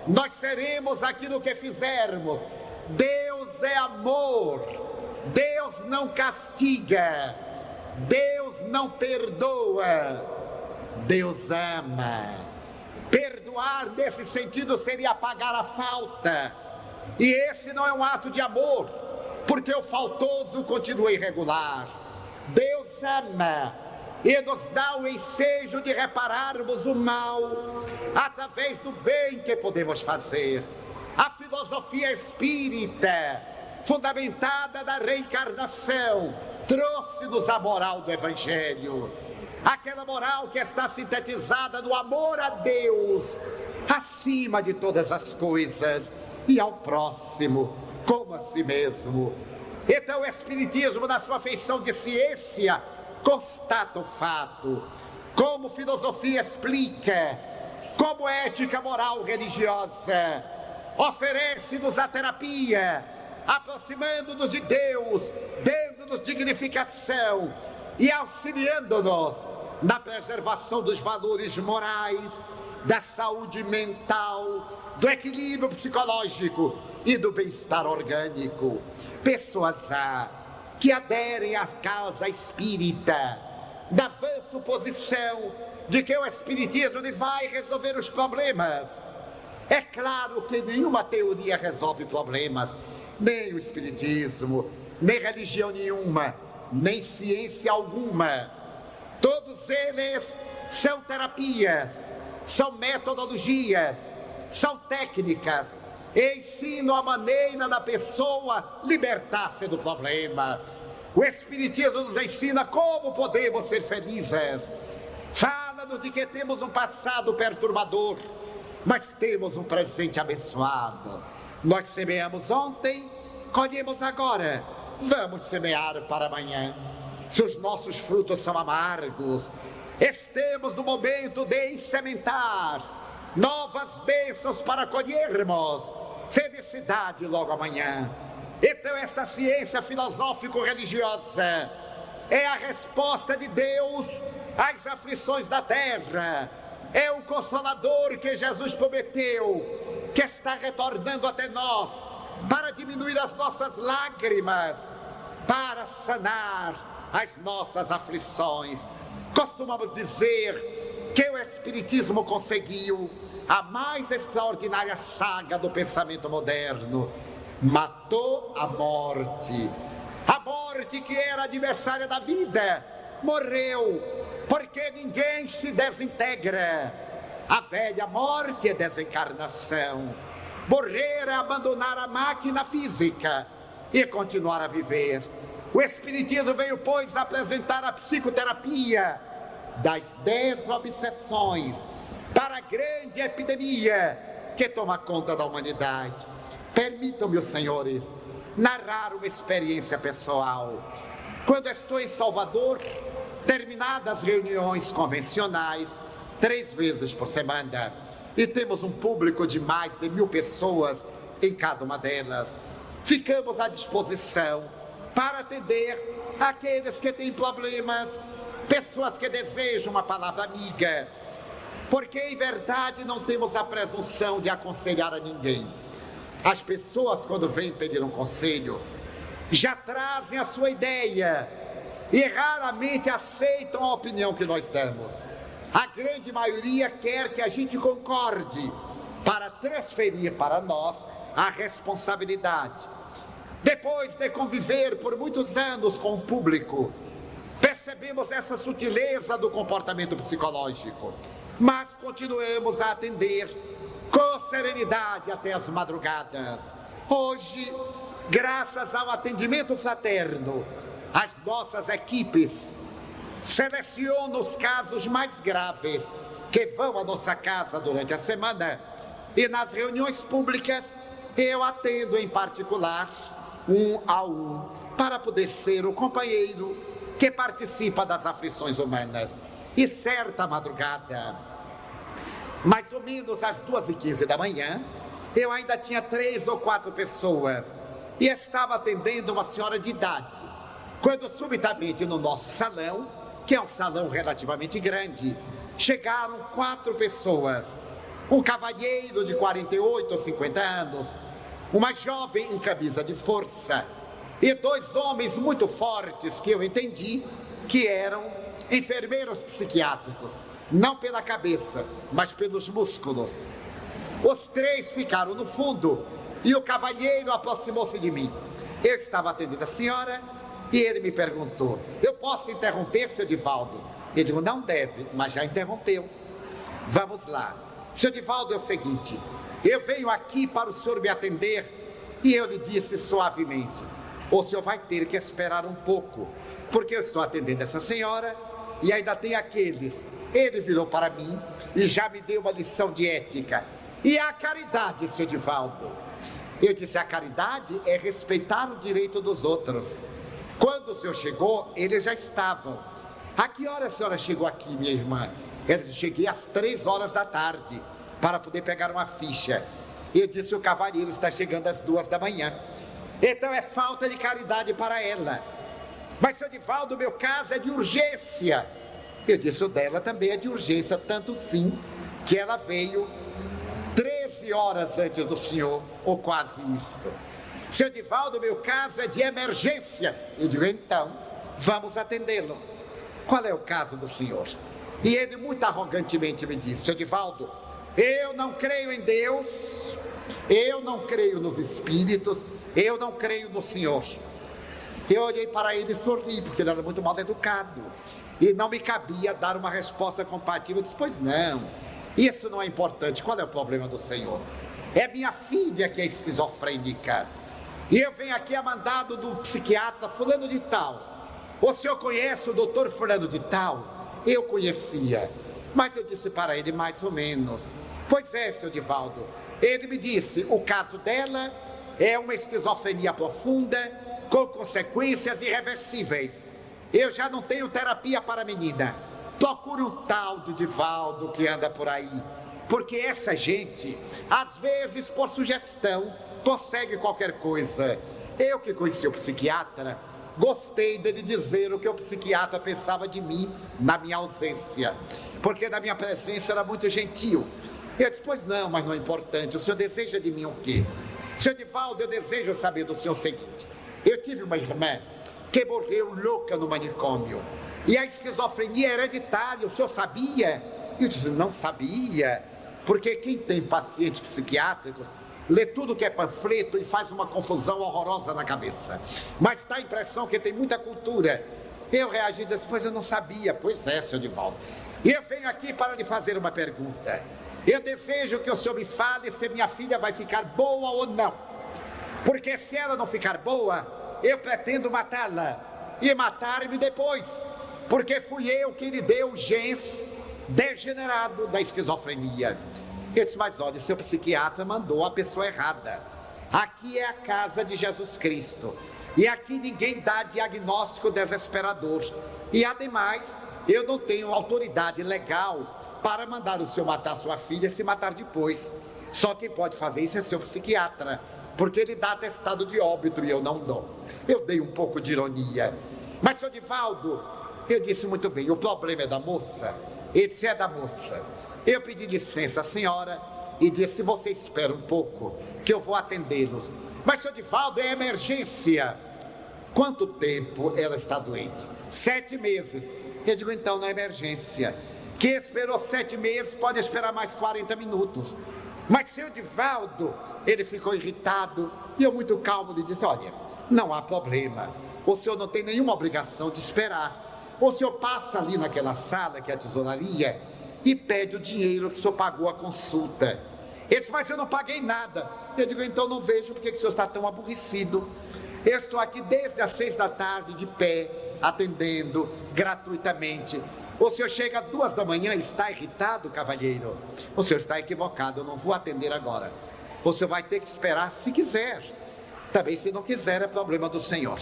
nós seremos aquilo que fizermos. Deus é amor, Deus não castiga, Deus não perdoa, Deus ama. Perdoar nesse sentido seria apagar a falta, e esse não é um ato de amor, porque o faltoso continua irregular. Deus ama e nos dá o ensejo de repararmos o mal através do bem que podemos fazer. A filosofia espírita, fundamentada na reencarnação, trouxe-nos a moral do Evangelho. aquela moral que está sintetizada no amor a Deus, acima de todas as coisas, e ao próximo, como a si mesmo. Então o Espiritismo, na sua feição de ciência, constata o fato, como filosofia explica, como ética moral religiosa, oferece-nos a terapia, aproximando-nos de Deus, dando-nos dignificação e auxiliando-nos na preservação dos valores morais, da saúde mental, do equilíbrio psicológico e do bem-estar orgânico. Pessoas que aderem à causa espírita, da vã suposição de que o Espiritismo vai resolver os problemas. É claro que nenhuma teoria resolve problemas, nem o Espiritismo, nem religião nenhuma, nem ciência alguma. Todos eles são terapias, são metodologias, são técnicas, ensinam a maneira da pessoa libertar-se do problema. O Espiritismo nos ensina como podemos ser felizes. Fala-nos de que temos um passado perturbador, mas temos um presente abençoado. Nós semeamos ontem, colhemos agora. Vamos semear para amanhã. Se os nossos frutos são amargos, estamos no momento de sementar novas bênçãos para colhermos felicidade logo amanhã. Então esta ciência filosófico-religiosa é a resposta de Deus às aflições da terra. É o Consolador que Jesus prometeu, que está retornando até nós para diminuir as nossas lágrimas, para sanar as nossas aflições. Costumamos dizer que o Espiritismo conseguiu a mais extraordinária saga do pensamento moderno. Matou a morte que era adversária da vida, morreu, porque ninguém se desintegra. A velha morte é desencarnação. Morrer é abandonar a máquina física e continuar a viver. O Espiritismo veio, pois, apresentar a psicoterapia das 10 obsessões para a grande epidemia que toma conta da humanidade. Permitam-me, os senhores, narrar uma experiência pessoal. Quando estou em Salvador, terminadas as reuniões convencionais, 3 vezes por semana, e temos um público de mais de 1000 pessoas em cada uma delas, ficamos à disposição para atender aqueles que têm problemas, pessoas que desejam uma palavra amiga, porque em verdade não temos a presunção de aconselhar a ninguém. As pessoas, quando vêm pedir um conselho, já trazem a sua ideia e raramente aceitam a opinião que nós damos. A grande maioria quer que a gente concorde para transferir para nós a responsabilidade. Depois de conviver por muitos anos com o público, percebemos essa sutileza do comportamento psicológico, mas continuamos a atender com serenidade até as madrugadas. Hoje, graças ao atendimento fraterno, as nossas equipes selecionam os casos mais graves que vão à nossa casa durante a semana, e nas reuniões públicas eu atendo em particular, 1 a 1, para poder ser o companheiro que participa das aflições humanas. E certa madrugada, mais ou menos às 2h15 da manhã, eu ainda tinha 3 ou 4 pessoas e estava atendendo uma senhora de idade, quando subitamente no nosso salão, que é um salão relativamente grande, chegaram 4 pessoas, um cavalheiro de 48 ou 50 anos, uma jovem em camisa de força e 2 homens muito fortes que eu entendi que eram enfermeiros psiquiátricos, não pela cabeça, mas pelos músculos. Os 3 ficaram no fundo e o cavalheiro aproximou-se de mim. Eu estava atendendo a senhora e ele me perguntou: eu posso interromper, seu Divaldo? Eu digo: não deve, mas já interrompeu. Vamos lá. Seu Divaldo, é o seguinte, eu venho aqui para o senhor me atender. E eu lhe disse suavemente: o senhor vai ter que esperar um pouco, porque eu estou atendendo essa senhora e ainda tem aqueles. Ele virou para mim e já me deu uma lição de ética. E a caridade, seu Divaldo? Eu disse, a caridade é respeitar o direito dos outros. Quando o senhor chegou, eles já estavam. A que hora a senhora chegou aqui, minha irmã? Eu disse, cheguei às 3 horas da tarde, para poder pegar uma ficha. Eu disse, o cavalheiro está chegando às 2 da manhã. Então é falta de caridade para ela. Mas, seu Divaldo, meu caso é de urgência. Eu disse, o dela também é de urgência, tanto sim, que ela veio 13 horas antes do senhor, ou quase isto. Seu Divaldo, meu caso é de emergência. Eu digo, então, vamos atendê-lo. Qual é o caso do senhor? E ele muito arrogantemente me disse, seu Divaldo, eu não creio em Deus, eu não creio nos espíritos, eu não creio no senhor. Eu olhei para ele e sorri, porque ele era muito mal educado. E não me cabia dar uma resposta compatível. Eu disse, pois não, isso não é importante. Qual é o problema do senhor? É minha filha que é esquizofrênica. E eu venho aqui a mandado do psiquiatra fulano de tal. O senhor conhece o doutor fulano de tal? Eu conhecia. Mas eu disse para ele mais ou menos. Pois é, seu Divaldo. Ele me disse, o caso dela é uma esquizofrenia profunda, com consequências irreversíveis. Eu já não tenho terapia para a menina. Procure um tal de Divaldo que anda por aí. Porque essa gente, às vezes por sugestão, consegue qualquer coisa. Eu que conheci o psiquiatra, gostei dele dizer o que o psiquiatra pensava de mim na minha ausência. Porque na minha presença era muito gentil. Eu disse, pois não, mas não é importante. O senhor deseja de mim o quê? Seu Divaldo, eu desejo saber do senhor o seguinte. Eu tive uma irmã que morreu louca no manicômio. E a esquizofrenia é hereditária, o senhor sabia? Eu disse, não sabia. Porque quem tem pacientes psiquiátricos lê tudo que é panfleto e faz uma confusão horrorosa na cabeça. Mas dá a impressão que tem muita cultura. Eu reagi e disse, pois eu não sabia. Pois é, seu Divaldo. E eu venho aqui para lhe fazer uma pergunta. Eu desejo que o senhor me fale se minha filha vai ficar boa ou não. Porque se ela não ficar boa, eu pretendo matá-la. E matar-me depois. Porque fui eu que lhe dei o genes degenerado da esquizofrenia. Eu disse, mas olha, seu psiquiatra mandou a pessoa errada. Aqui é a casa de Jesus Cristo. E aqui ninguém dá diagnóstico desesperador. E ademais, eu não tenho autoridade legal para mandar o senhor matar sua filha e se matar depois. Só quem pode fazer isso é seu psiquiatra, porque ele dá atestado de óbito e eu não dou. Eu dei um pouco de ironia. Mas, seu Divaldo, eu disse muito bem, o problema é da moça? Ele disse, é da moça. Eu pedi licença à senhora e disse, você espera um pouco, que eu vou atendê-los. Mas, seu Divaldo, é emergência. Quanto tempo ela está doente? 7 meses. Eu digo, então não é emergência. Quem esperou 7 meses pode esperar mais 40 minutos. Mas, seu Divaldo, ele ficou irritado e eu muito calmo lhe disse, olha, não há problema. O senhor não tem nenhuma obrigação de esperar. O senhor passa ali naquela sala que é a tesouraria e pede o dinheiro que o senhor pagou a consulta. Ele disse, mas eu não paguei nada. Eu digo, então não vejo porque que o senhor está tão aborrecido. Eu estou aqui desde as 6 da tarde de pé, atendendo gratuitamente. O senhor chega às 2 da manhã e está irritado, cavalheiro? O senhor está equivocado, eu não vou atender agora. O senhor vai ter que esperar se quiser. Também se não quiser é problema do senhor.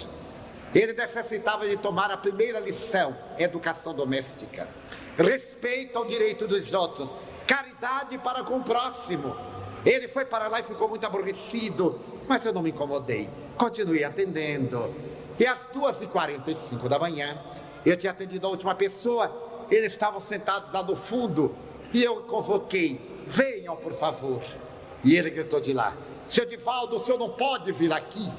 Ele necessitava de tomar a primeira lição, educação doméstica. Respeito ao direito dos outros, caridade para com o próximo. Ele foi para lá e ficou muito aborrecido, mas eu não me incomodei, continuei atendendo. E às 2h45 da manhã, eu tinha atendido a última pessoa, eles estavam sentados lá no fundo, e eu convoquei, venham por favor. E ele gritou de lá, seu Divaldo, o senhor não pode vir aqui?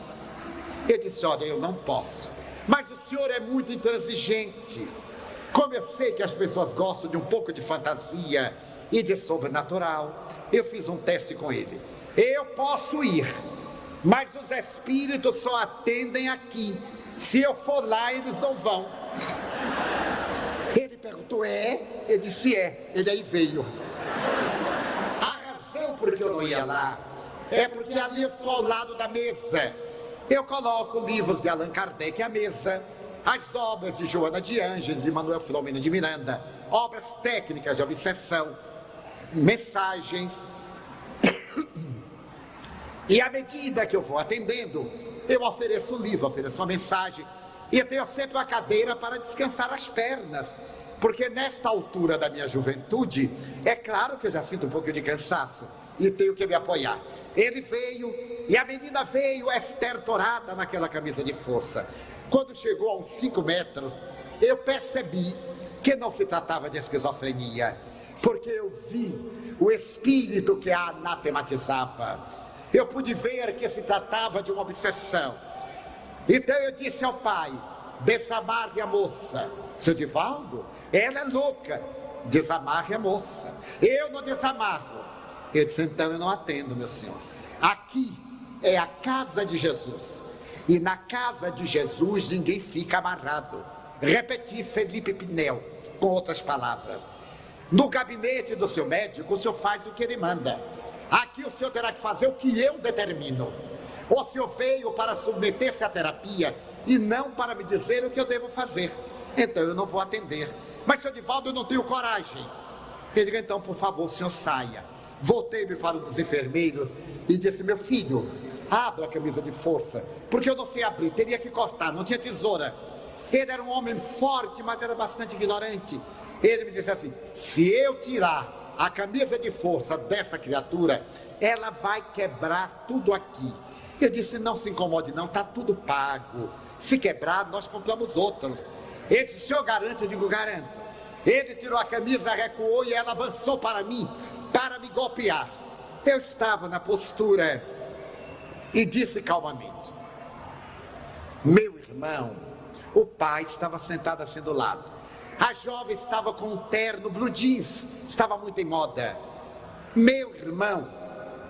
Eu disse, olha, eu não posso, mas o senhor é muito intransigente. Como eu sei que as pessoas gostam de um pouco de fantasia e de sobrenatural, eu fiz um teste com ele. Eu posso ir, mas os espíritos só atendem aqui. Se eu for lá, eles não vão. Ele perguntou, é? Eu disse, é. Ele aí veio. A razão por que eu não ia lá é porque ali eu estou ao lado da mesa. Eu coloco livros de Allan Kardec à mesa. as obras de Joana de Ângeles, de Manuel Filomeno de Miranda, obras técnicas de obsessão, mensagens. E à medida que eu vou atendendo, eu ofereço um livro, ofereço uma mensagem, e eu tenho sempre uma cadeira para descansar as pernas, porque nesta altura da minha juventude, é claro que eu já sinto um pouquinho de cansaço, e tenho que me apoiar. Ele veio, e a menina veio estertorada naquela camisa de força. Quando chegou a uns 5 metros, eu percebi que não se tratava de esquizofrenia, porque eu vi o espírito que a anatematizava. Eu pude ver que se tratava de uma obsessão. Então eu disse ao pai: desamarre a moça. Seu Divaldo, ela é louca. Desamarre a moça. Eu não desamarro. Eu disse: então eu não atendo, meu senhor. Aqui é a casa de Jesus. E na casa de Jesus ninguém fica amarrado. Repeti Felipe Pinel, com outras palavras. No gabinete do seu médico, o senhor faz o que ele manda. Aqui o senhor terá que fazer o que eu determino. O senhor veio para submeter-se à terapia e não para me dizer o que eu devo fazer. Então eu não vou atender. Mas, senhor Divaldo, eu não tenho coragem. Ele disse: então, por favor, o senhor saia. Voltei-me para um dos enfermeiros e disse: meu filho, abra a camisa de força, porque eu não sei abrir, teria que cortar, não tinha tesoura. Ele era um homem forte, mas era bastante ignorante. Ele me disse assim: se eu tirar a camisa de força dessa criatura, ela vai quebrar tudo aqui. Eu disse: não se incomode não, está tudo pago. Se quebrar, nós compramos outros. Ele disse: o senhor garante? Eu digo: garanto. Ele tirou a camisa, recuou e ela avançou para mim, para me golpear. Eu estava na postura e disse calmamente: meu irmão. O pai estava sentado assim do lado. A jovem estava com um terno blue jeans, estava muito em moda. Meu irmão.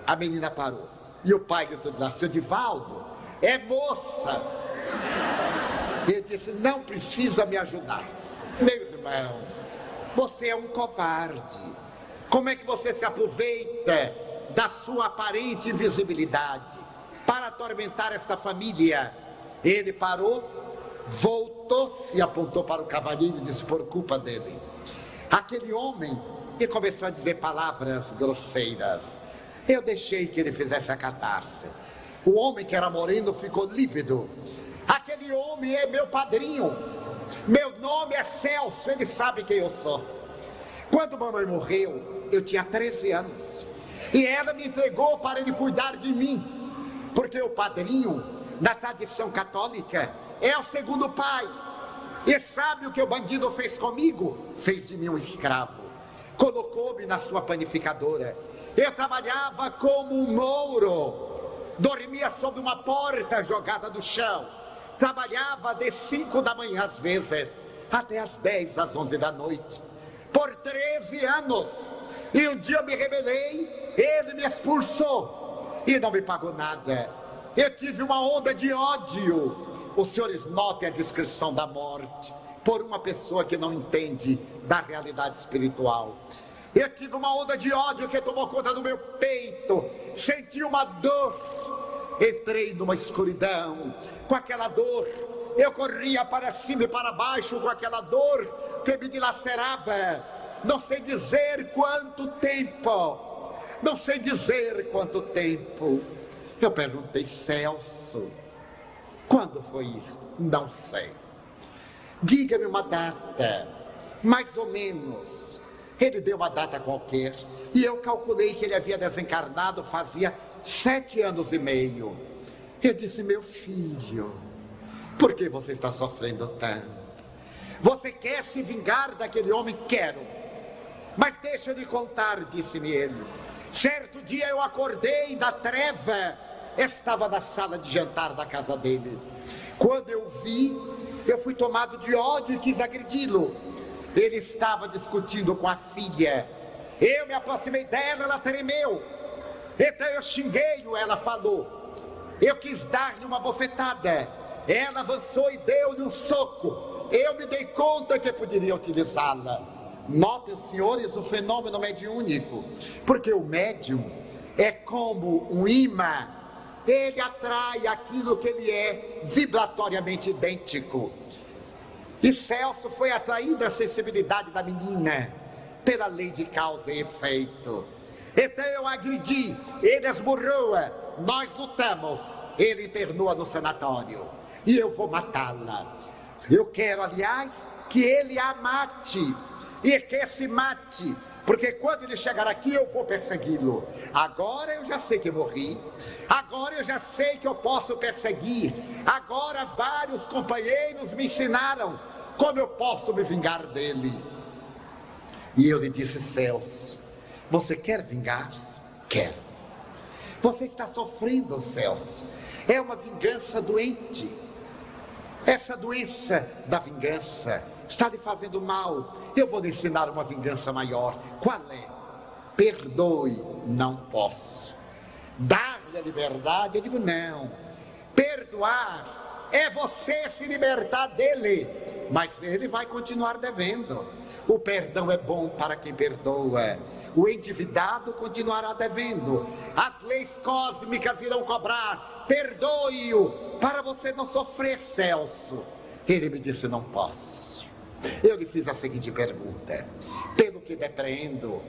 A menina parou e o pai gritou de lá: seu Divaldo, é moça. Ele disse: não precisa me ajudar. Meu irmão, você é um covarde. Como é que você se aproveita da sua aparente invisibilidade para atormentar esta família? Ele parou, voltou-se e apontou para o cavalheiro e disse: por culpa dele. Aquele homem, e começou a dizer palavras grosseiras. Eu deixei que ele fizesse a catarse. O homem, que era moreno, ficou lívido. Aquele homem é meu padrinho. Meu nome é Celso, ele sabe quem eu sou. Quando mamãe morreu, eu tinha 13 anos. E ela me entregou para ele cuidar de mim. Porque o padrinho, na tradição católica, é o segundo pai. E sabe o que o bandido fez comigo? Fez de mim um escravo. Colocou-me na sua panificadora. Eu trabalhava como um mouro. Dormia sob uma porta jogada do chão. Trabalhava de 5 da manhã às vezes, até às 10, às 11 da noite. Por 13 anos. E um dia eu me rebelei, ele me expulsou. E não me pagou nada. Eu tive uma onda de ódio. Os senhores notem a descrição da morte por uma pessoa que não entende da realidade espiritual. Eu tive uma onda de ódio que tomou conta do meu peito. Senti uma dor. Entrei numa escuridão. Com aquela dor, eu corria para cima e para baixo com aquela dor que me dilacerava. Não sei dizer quanto tempo. Não sei dizer quanto tempo. Eu perguntei: Celso, quando foi isso? Não sei. Diga-me uma data, mais ou menos. Ele deu uma data qualquer e eu calculei que ele havia desencarnado fazia 7 anos e meio. Eu disse: meu filho, por que você está sofrendo tanto? Você quer se vingar daquele homem? Quero. Mas deixa eu lhe contar, disse-me ele. Certo dia eu acordei da treva. Estava na sala de jantar da casa dele. Quando eu vi, eu fui tomado de ódio e quis agredi-lo. Ele estava discutindo com a filha. Eu me aproximei dela, ela tremeu. Então eu xinguei-o, ela falou. Eu quis dar-lhe uma bofetada. Ela avançou e deu-lhe um soco. Eu me dei conta que poderia utilizá-la. Notem os senhores o fenômeno mediúnico. Porque o médium é como um imã. Ele atrai aquilo que ele é vibratoriamente idêntico. E Celso foi atraído à sensibilidade da menina pela lei de causa e efeito. Então eu agredi, ele esmurrou-a, nós lutamos, ele internou-a no sanatório e eu vou matá-la. Eu quero, aliás, que ele a mate e que se mate, porque quando ele chegar aqui eu vou persegui-lo. Agora eu já sei que morri, agora eu já sei que eu posso perseguir, agora vários companheiros me ensinaram como eu posso me vingar dele. E eu lhe disse: Celso, você quer vingar-se? Quero. Você está sofrendo, Celso, é uma vingança doente. Essa doença da vingança está lhe fazendo mal. Eu vou lhe ensinar uma vingança maior. Qual é? Perdoe. Não posso. Dar-lhe a liberdade? Eu digo não. Perdoar é você se libertar dele, mas ele vai continuar devendo. O perdão é bom para quem perdoa. O endividado continuará devendo. As leis cósmicas irão cobrar. Perdoe-o para você não sofrer, Celso. Ele me disse: não posso. Eu lhe fiz a seguinte pergunta: pelo que depreendo,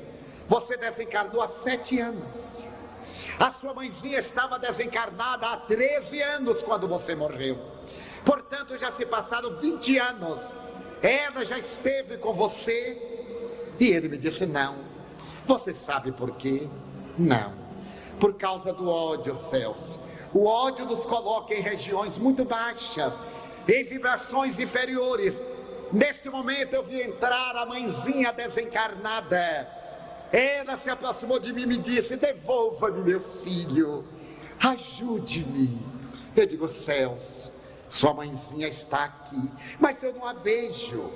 você desencarnou há 7 anos. A sua mãezinha estava desencarnada há 13 anos quando você morreu. Portanto, já se passaram 20 anos. Ela já esteve com você. E ele me disse: não. Você sabe por quê? Não. Por causa do ódio, Celso. O ódio nos coloca em regiões muito baixas, em vibrações inferiores. Nesse momento eu vi entrar a mãezinha desencarnada. Ela se aproximou de mim e me disse: devolva-me meu filho, ajude-me. Eu digo: Celso, sua mãezinha está aqui, mas eu não a vejo.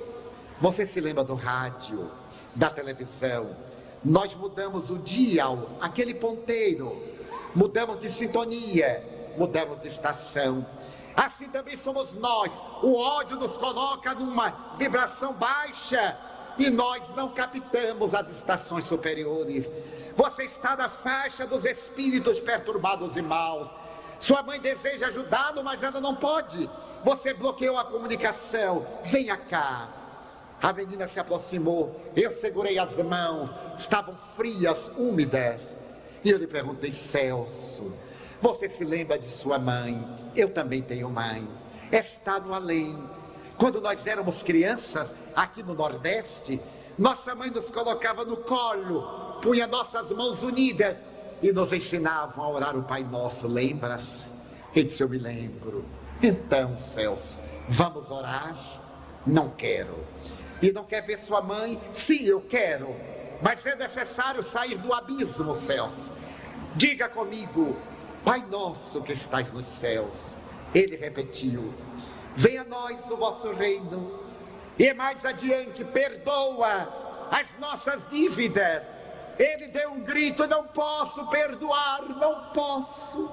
Você se lembra do rádio, da televisão? Nós mudamos o dial, aquele ponteiro, mudamos de sintonia, mudamos de estação. Assim também somos nós. O ódio nos coloca numa vibração baixa e nós não captamos as estações superiores. Você está na faixa dos espíritos perturbados e maus. Sua mãe deseja ajudá-lo, mas ela não pode. Você bloqueou a comunicação. Venha cá. A menina se aproximou, eu segurei as mãos, estavam frias, úmidas. E eu lhe perguntei: Celso, você se lembra de sua mãe? Eu também tenho mãe. Está no além. Quando nós éramos crianças, aqui no Nordeste, nossa mãe nos colocava no colo, punha nossas mãos unidas e nos ensinavam a orar o Pai Nosso. Lembra-se? Eu disse: eu me lembro. Então, Celso, vamos orar? Não quero. E não quer ver sua mãe? Sim, eu quero. Mas é necessário sair do abismo, Celso. Diga comigo: Pai nosso que estais nos céus. Ele repetiu: venha a nós o vosso reino. E mais adiante: perdoa as nossas dívidas. Ele deu um grito: não posso perdoar, não posso.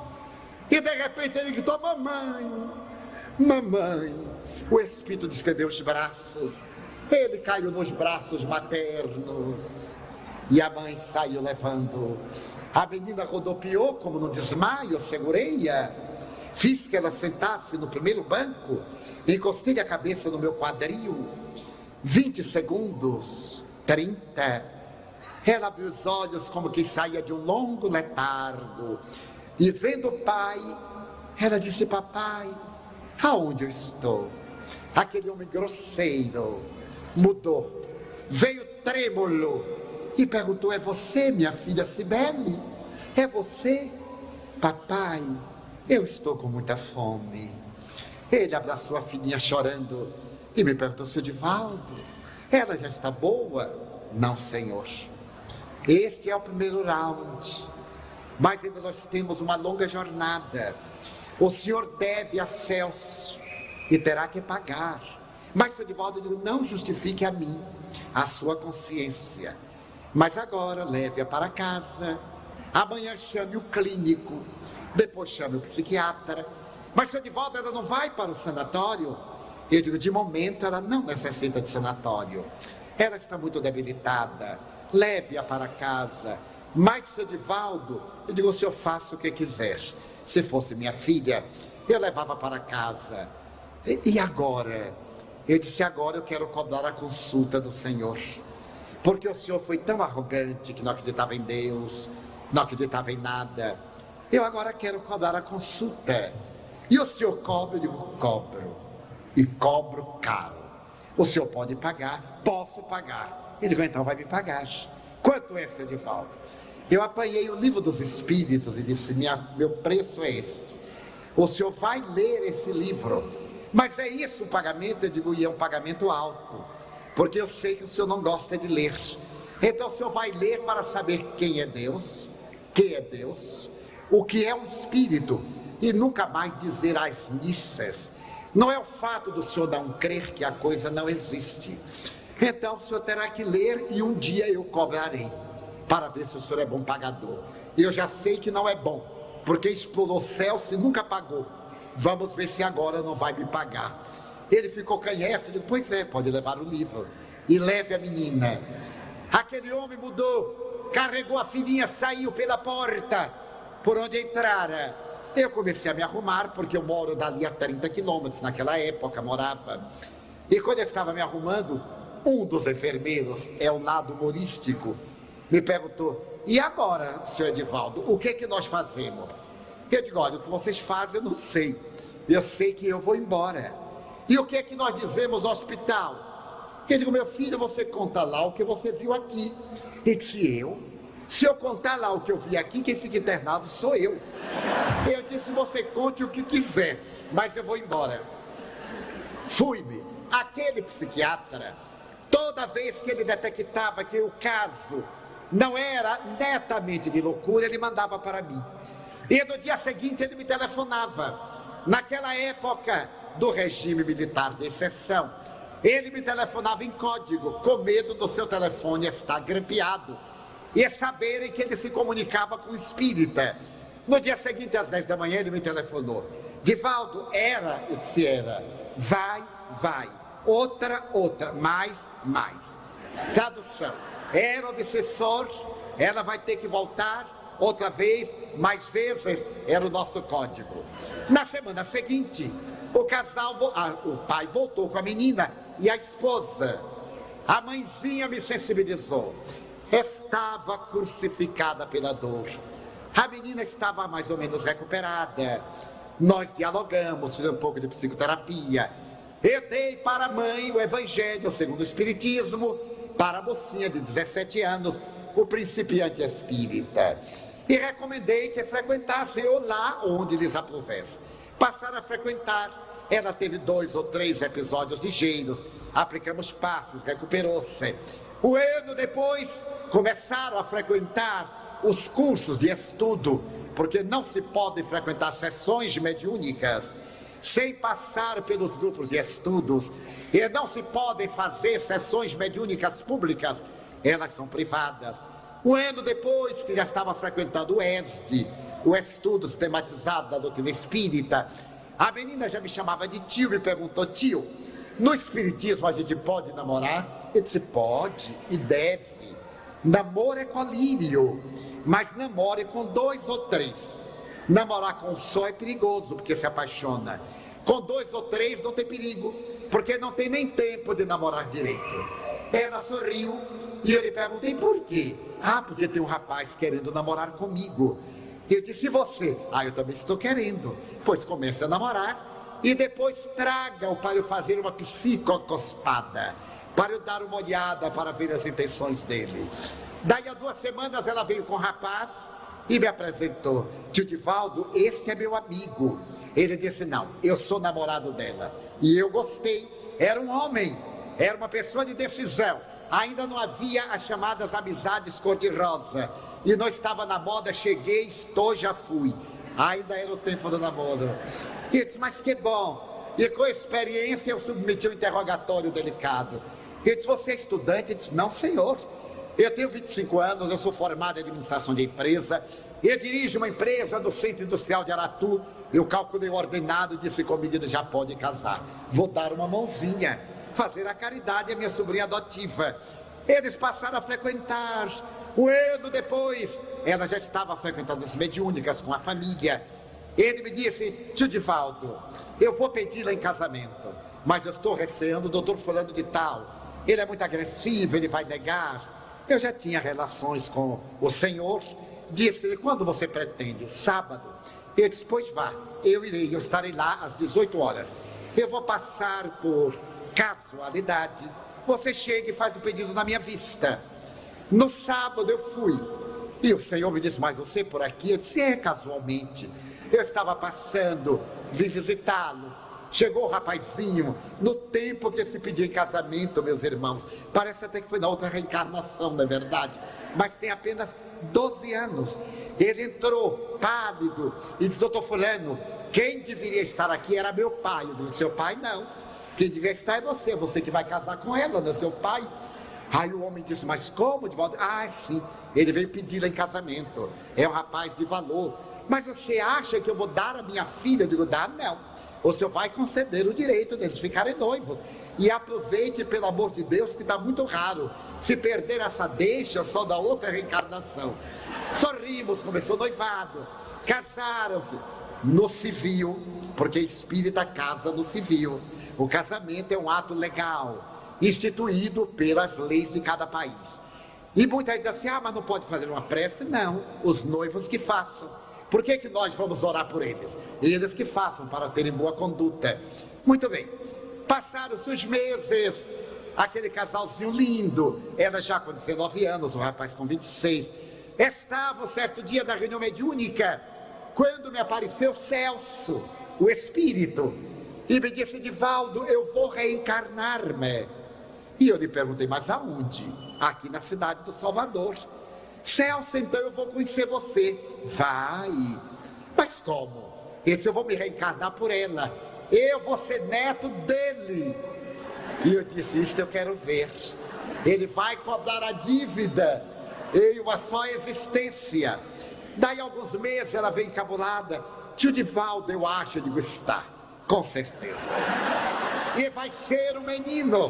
E de repente ele gritou: mamãe, mamãe. O espírito estendeu os braços. Ele caiu nos braços maternos e a mãe saiu levando. A menina rodopiou como no desmaio. Eu segurei-a, fiz que ela sentasse no primeiro banco, encostei a cabeça no meu quadril. 20 segundos, 30. Ela abriu os olhos como que saía de um longo letargo e vendo o pai, ela disse: papai, aonde eu estou? Aquele homem grosseiro mudou, veio trêmulo e perguntou: é você, minha filha Cibele? É você? Papai, eu estou com muita fome. Ele abraçou a filhinha chorando e me perguntou: seu Divaldo, ela já está boa? Não, senhor. Este é o primeiro round, mas ainda nós temos uma longa jornada. O senhor deve a Celso e terá que pagar. Mas, seu Divaldo, eu digo: não justifique a mim, a sua consciência. Mas agora leve-a para casa. Amanhã chame o clínico, depois chame o psiquiatra. Mas, seu Divaldo, ela não vai para o sanatório? Eu digo: de momento ela não necessita de sanatório. Ela está muito debilitada. Leve-a para casa. Mas, seu Divaldo, eu digo: o senhor faça o que quiser. Se fosse minha filha, eu levava para casa. E agora? Eu disse, agora eu quero cobrar a consulta do senhor. Porque o senhor foi tão arrogante que não acreditava em Deus, não acreditava em nada. Eu agora quero cobrar a consulta. E o senhor cobra? Eu digo, cobro. E cobro caro. O senhor pode pagar? Posso pagar. Eu digo, então vai me pagar. Quanto é, seu Edivaldo? Eu apanhei o livro dos Espíritos e disse, meu preço é este. O senhor vai ler esse livro. Mas é isso o pagamento? Eu digo, e é um pagamento alto. Porque eu sei que o senhor não gosta de ler. Então o senhor vai ler para saber quem é Deus, o que é um espírito, e nunca mais dizer as missas. Não é o fato do senhor não crer que a coisa não existe. Então o senhor terá que ler e um dia eu cobrarei, para ver se o senhor é bom pagador. E eu já sei que não é bom, porque explorou Celso e nunca pagou. Vamos ver se agora não vai me pagar. Ele ficou canhestro, eu digo, pois é, pode levar o livro. E leve a menina. Aquele homem mudou, carregou a filhinha, saiu pela porta, por onde entrara. Eu comecei a me arrumar, porque eu moro dali a 30 quilômetros, naquela época morava. E quando eu estava me arrumando, um dos enfermeiros, é o lado humorístico, me perguntou, e agora, senhor Edivaldo, o que é que nós fazemos? Eu digo, olha, o que vocês fazem eu não sei. Eu sei que eu vou embora. E o que é que nós dizemos no hospital? Eu digo, meu filho, você conta lá o que você viu aqui. Ele disse, eu? Se eu contar lá o que eu vi aqui, quem fica internado sou eu. Eu disse, você conte o que quiser, mas eu vou embora. Fui-me. Aquele psiquiatra, toda vez que ele detectava que o caso não era netamente de loucura, ele mandava para mim. E no dia seguinte ele me telefonava. Naquela época do regime militar de exceção, ele me telefonava em código, com medo do seu telefone estar grampeado e saberem que ele se comunicava com o espírita. No dia seguinte, às 10 da manhã, ele me telefonou. Divaldo, era? Eu disse, era. Vai. Outra, mais. Tradução. Era obsessor, ela vai ter que voltar outra vez, mais vezes, era o nosso código. Na semana seguinte, o casal, o pai voltou com a menina e a esposa. A mãezinha me sensibilizou. Estava crucificada pela dor. A menina estava mais ou menos recuperada. Nós dialogamos, fizemos um pouco de psicoterapia. Eu dei para a mãe o Evangelho segundo o Espiritismo, para a mocinha de 17 anos, o principiante espírita. E recomendei que frequentassem ou lá onde lhes aprovesse. Passaram a frequentar. Ela teve 2 ou 3 episódios ligeiros. Aplicamos passes, recuperou-se. Um ano depois, começaram a frequentar os cursos de estudo, porque não se pode frequentar sessões mediúnicas sem passar pelos grupos de estudos, e não se podem fazer sessões mediúnicas públicas, elas são privadas. Um ano depois que já estava frequentando o ESD, o estudo sistematizado da doutrina espírita, a menina já me chamava de tio, me perguntou, tio, no espiritismo a gente pode namorar? Eu disse, pode e deve. Namoro é colírio, mas namoro é com 2 ou 3. Namorar com um só é perigoso, porque se apaixona. Com 2 ou 3 não tem perigo, porque não tem nem tempo de namorar direito. Ela sorriu e eu lhe perguntei por quê. Ah, porque tem um rapaz querendo namorar comigo. Eu disse, e você? Ah, eu também estou querendo. Pois comece a namorar e depois traga-o para eu fazer uma psicocospada, para eu dar uma olhada para ver as intenções dele. Daí a 2 semanas ela veio com o rapaz e me apresentou. Tio Divaldo, esse é meu amigo. Ele disse, não, eu sou namorado dela. E eu gostei. Era um homem, era uma pessoa de decisão. Ainda não havia as chamadas amizades cor-de-rosa. E não estava na moda, cheguei, estou, já fui. Ainda era o tempo do namoro. E eu disse, mas que bom. E com a experiência eu submeti um interrogatório delicado. Eu disse, você é estudante? Ele disse, não, senhor. Eu tenho 25 anos, eu sou formado em administração de empresa, eu dirijo uma empresa do Centro Industrial de Aratu, eu calculei o ordenado e disse, com medida já pode casar. Vou dar uma mãozinha, fazer a caridade à minha sobrinha adotiva. Eles passaram a frequentar. Um ano depois, ela já estava frequentando as mediúnicas com a família. Ele me disse: tio Divaldo, eu vou pedi-la em casamento, mas eu estou receando o doutor fulano de tal. Ele é muito agressivo, ele vai negar. Eu já tinha relações com o senhor. Disse: quando você pretende? Sábado. Eu disse: pois vá, eu irei, eu estarei lá às 18 horas. Eu vou passar por casualidade. Você chega e faz o pedido na minha vista. No sábado eu fui. E o senhor me disse: mas você por aqui? Eu disse: é, casualmente. Eu estava passando, vim visitá-los. Chegou o rapazinho, no tempo que se pediu em casamento, meus irmãos. Parece até que foi na outra reencarnação, não é verdade? Mas tem apenas 12 anos. Ele entrou, pálido, e disse: doutor fulano, quem deveria estar aqui era meu pai. Eu disse: seu pai não. Quem devia estar é você, você que vai casar com ela, não é seu pai. Aí o homem disse: mas como? De volta? Ah, sim, ele veio pedi-la em casamento. É um rapaz de valor. Mas você acha que eu vou dar a minha filha? Eu digo: dá não. O senhor vai conceder o direito deles ficarem noivos. E aproveite, pelo amor de Deus, que está muito raro. Se perder essa deixa, só da outra reencarnação. Sorrimos, começou o noivado. Casaram-se no civil, porque espírita casa no civil. O casamento é um ato legal, instituído pelas leis de cada país. E muita gente diz assim: ah, mas não pode fazer uma prece? Não, os noivos que façam. Por que nós vamos orar por eles? Eles que façam para terem boa conduta. Muito bem. Passaram-se os meses. Aquele casalzinho lindo. Ela já com 19 anos, o rapaz com 26. Estava um certo dia na reunião mediúnica, quando me apareceu Celso, o espírito, e me disse: Divaldo, eu vou reencarnar-me. E eu lhe perguntei: mas aonde? Aqui na cidade do Salvador. Celso, então eu vou conhecer você. Vai. Mas como? Ele disse: eu vou me reencarnar por ela. Eu vou ser neto dele. E eu disse: isso eu quero ver. Ele vai cobrar a dívida em uma só existência. Daí alguns meses ela veio encabulada: tio Divaldo, eu acho. Eu digo: está, com certeza. E vai ser um menino.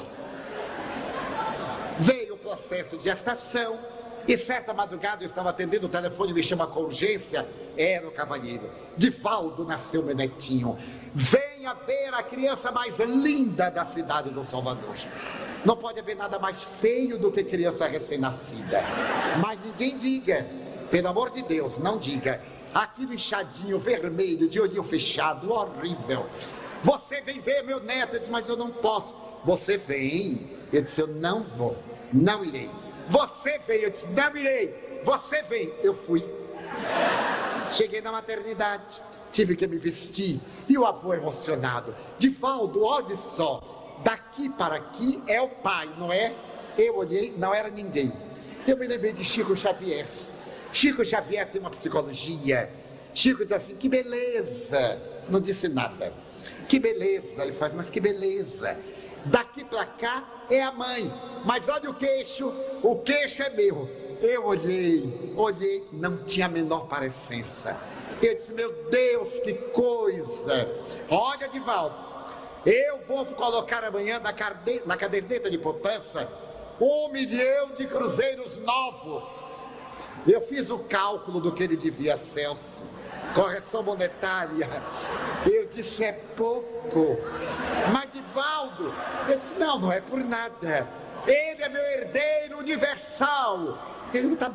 Veio o processo de gestação. E certa madrugada eu estava atendendo o telefone, me chama com urgência. Era o cavalheiro: Divaldo, nasceu meu netinho. Venha ver a criança mais linda da cidade do Salvador. Não pode haver nada mais feio do que criança recém-nascida. Mas ninguém diga, pelo amor de Deus, não diga. Aquilo inchadinho, vermelho, de olhinho fechado, horrível. Você vem ver meu neto. Eu disse: mas eu não posso. Você vem. Eu disse: eu não vou, não irei. Você veio. Eu disse: não irei. Você vem. Eu fui. Cheguei na maternidade, tive que me vestir. E o avô emocionado: Divaldo, olha só, daqui para aqui é o pai, não é? Eu olhei, não era ninguém. Eu me lembrei de Chico Xavier. Chico Xavier tem uma psicologia. Chico disse assim: que beleza. Não disse nada. Que beleza. Ele faz: mas que beleza. Daqui para cá é a mãe, mas olha o queixo é meu. Eu olhei, não tinha a menor parecença. Eu disse: meu Deus, que coisa. Olha, Divaldo, eu vou colocar amanhã na caderneta de poupança 1 milhão de cruzeiros novos. Eu fiz o cálculo do que ele devia a Celso, correção monetária. Eu disse: é pouco. Mas Divaldo, eu disse: não é por nada. Ele é meu herdeiro universal. Ele disse: tá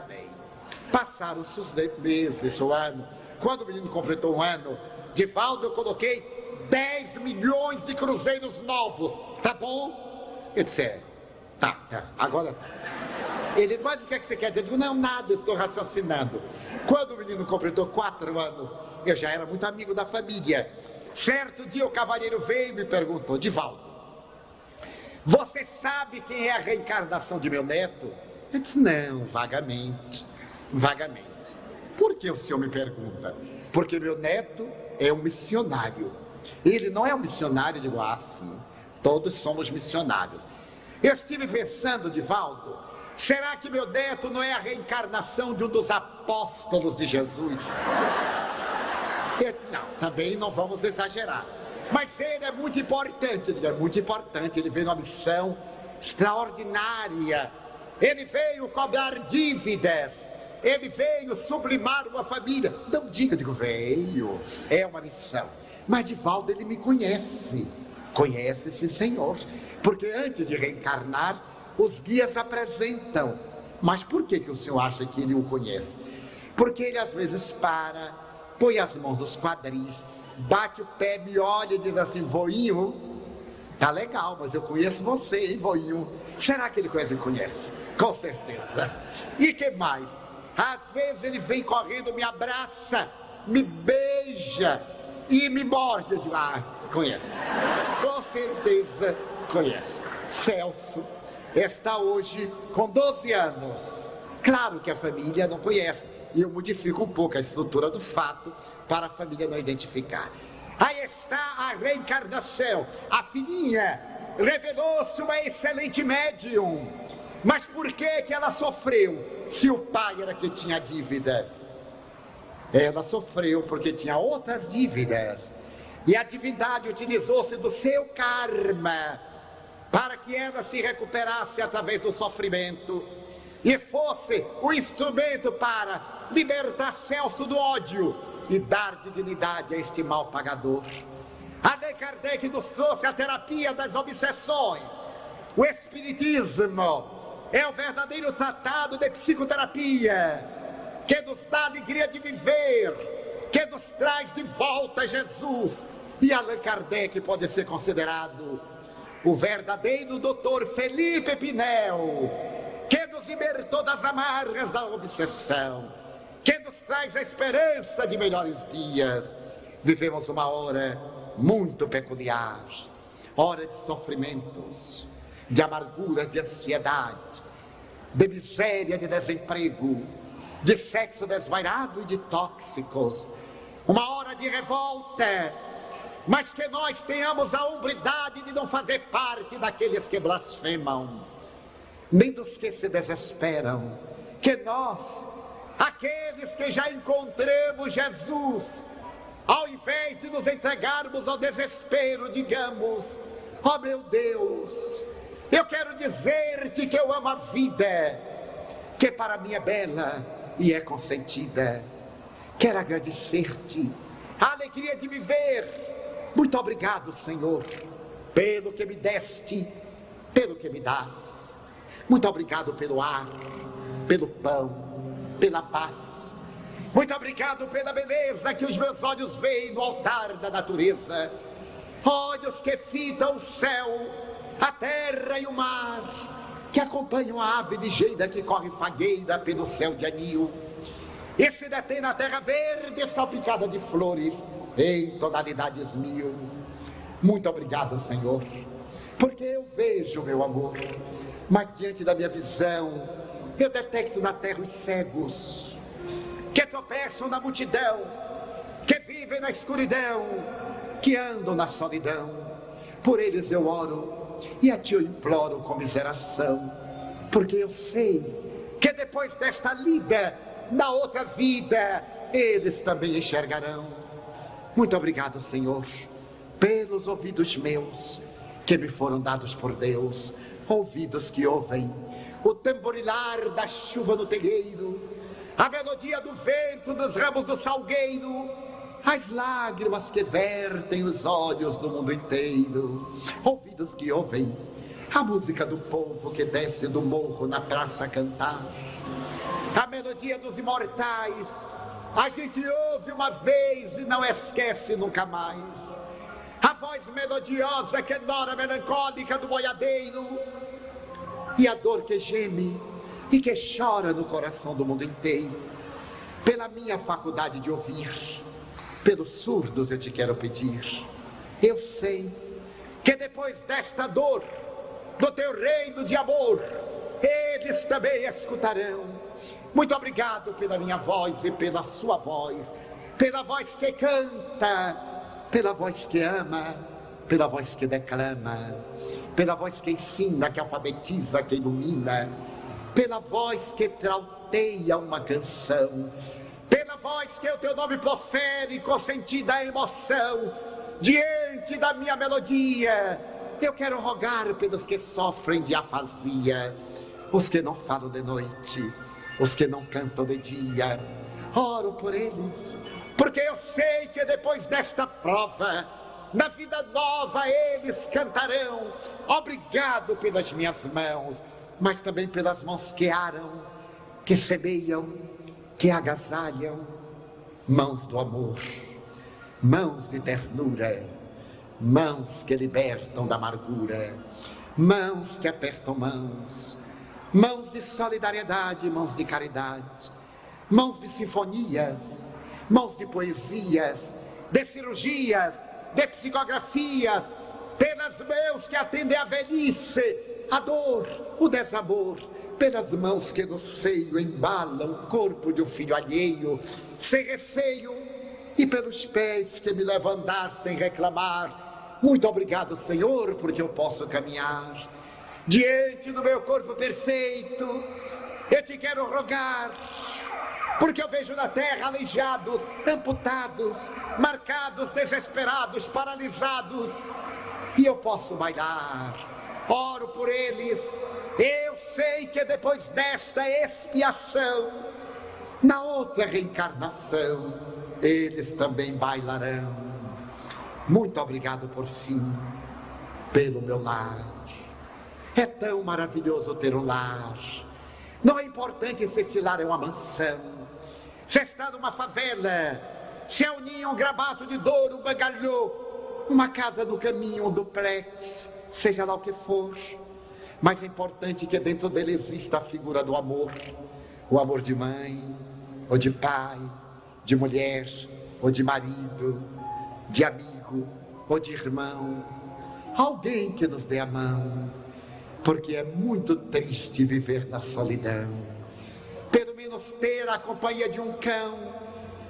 bem. Passaram-se os meses, o ano. Quando o menino completou um ano, Divaldo, eu coloquei 10 milhões de cruzeiros novos. Tá bom? Eu disse: tá, agora tá. Ele disse: mas o que é que você quer dizer? Eu digo: não, nada, eu estou raciocinando. Quando o menino completou 4 anos, eu já era muito amigo da família. Certo dia o cavalheiro veio e me perguntou: Divaldo, você sabe quem é a reencarnação de meu neto? Eu disse: não, vagamente. Por que o senhor me pergunta? Porque meu neto é um missionário. Ele não é um missionário de assim. Todos somos missionários. Eu estive pensando, Divaldo, será que meu neto não é a reencarnação de um dos apóstolos de Jesus? Eu disse: não, também não vamos exagerar. Mas ele é muito importante. Ele é muito importante. Ele veio numa missão extraordinária. Ele veio cobrar dívidas. ele veio sublimar uma família. Não diga, eu digo, veio, é uma missão. Mas Divaldo, ele me conhece. Conhece, sim, senhor. Porque antes de reencarnar, os guias apresentam. Mas por que o senhor acha que ele o conhece? Porque ele às vezes para, põe as mãos nos quadris, bate o pé, me olha e diz assim: voinho, tá legal, mas eu conheço você, hein, voinho? Será que ele conhece? Ele conhece, com certeza. E que mais? Às vezes ele vem correndo, me abraça, me beija e me morde. Eu digo, conhece, com certeza conhece. Celso está hoje com 12 anos. Claro que a família não conhece, e eu modifico um pouco a estrutura do fato para a família não identificar. Aí está a reencarnação. A filhinha revelou-se uma excelente médium. Mas por que ela sofreu, se o pai era que tinha dívida? Ela sofreu porque tinha outras dívidas. E a divindade utilizou-se do seu karma para que ela se recuperasse através do sofrimento e fosse o instrumento para libertar Celso do ódio e dar dignidade a este mal pagador. Allan Kardec nos trouxe a terapia das obsessões. O Espiritismo é o verdadeiro tratado de psicoterapia que nos dá a alegria de viver, que nos traz de volta Jesus. E Allan Kardec pode ser considerado o verdadeiro doutor Felipe Pinel, que nos libertou das amarras da obsessão, que nos traz a esperança de melhores dias. Vivemos uma hora muito peculiar, hora de sofrimentos, de amargura, de ansiedade, de miséria, de desemprego, de sexo desvairado e de tóxicos. Uma hora de revolta, mas que nós tenhamos a hombridade de não fazer parte daqueles que blasfemam, nem dos que se desesperam. Que nós, aqueles que já encontramos Jesus, ao invés de nos entregarmos ao desespero, digamos: ó meu Deus, eu quero dizer-te que eu amo a vida, que para mim é bela e é consentida. Quero agradecer-te a alegria de viver. Muito obrigado, Senhor, pelo que me deste, pelo que me dás. Muito obrigado pelo ar, pelo pão, pela paz. Muito obrigado pela beleza que os meus olhos veem no altar da natureza. Olhos que fitam o céu, a terra e o mar, que acompanham a ave ligeira que corre fagueira pelo céu de anil e se detém na terra verde salpicada de flores em tonalidades mil. Muito obrigado, Senhor, porque eu vejo, meu amor, mas diante da minha visão eu detecto na terra os cegos que tropeçam na multidão, que vivem na escuridão, que andam na solidão. Por eles eu oro e a ti eu imploro comiseração, porque eu sei que depois desta lida, na outra vida, eles também enxergarão. Muito obrigado, Senhor, pelos ouvidos meus, que me foram dados por Deus, ouvidos que ouvem o tamborilar da chuva no telheiro, a melodia do vento dos ramos do salgueiro, as lágrimas que vertem os olhos do mundo inteiro, ouvidos que ouvem a música do povo que desce do morro na praça a cantar, a melodia dos imortais. A gente ouve uma vez e não esquece nunca mais. A voz melodiosa que nora melancólica do boiadeiro, e a dor que geme e que chora no coração do mundo inteiro. Pela minha faculdade de ouvir, pelos surdos eu te quero pedir. Eu sei que depois desta dor, do teu reino de amor, eles também escutarão. Muito obrigado pela minha voz e pela sua voz, pela voz que canta, pela voz que ama, pela voz que declama, pela voz que ensina, que alfabetiza, que ilumina, pela voz que trauteia uma canção, pela voz que o teu nome profere com sentida emoção. Diante da minha melodia, eu quero rogar pelos que sofrem de afasia, os que não falam de noite, os que não cantam de dia. Oro por eles, porque eu sei que depois desta prova, na vida nova eles cantarão. Obrigado pelas minhas mãos, mas também pelas mãos que aram, que semeiam, que agasalham. Mãos do amor, mãos de ternura, mãos que libertam da amargura, mãos que apertam mãos, mãos de solidariedade, mãos de caridade, mãos de sinfonias, mãos de poesias, de cirurgias, de psicografias, pelas mãos que atendem a velhice, a dor, o desamor, pelas mãos que no seio embalam o corpo de um filho alheio, sem receio, e pelos pés que me levam a andar sem reclamar. Muito obrigado, Senhor, porque eu posso caminhar diante do meu corpo perfeito. Eu te quero rogar, porque eu vejo na terra aleijados, amputados, marcados, desesperados, paralisados, e eu posso bailar. Oro por eles. Eu sei que depois desta expiação, na outra reencarnação, eles também bailarão. Muito obrigado por fim, pelo meu lar. É tão maravilhoso ter um lar. Não é importante se esse lar é uma mansão, se está numa favela, se é um ninho, um grabato de Douro, um bangalhô, uma casa no caminho, um duplex, seja lá o que for. Mas é importante que dentro dele exista a figura do amor. O amor de mãe, ou de pai, de mulher, ou de marido, de amigo, ou de irmão. Alguém que nos dê a mão, porque é muito triste viver na solidão. Pelo menos ter a companhia de um cão.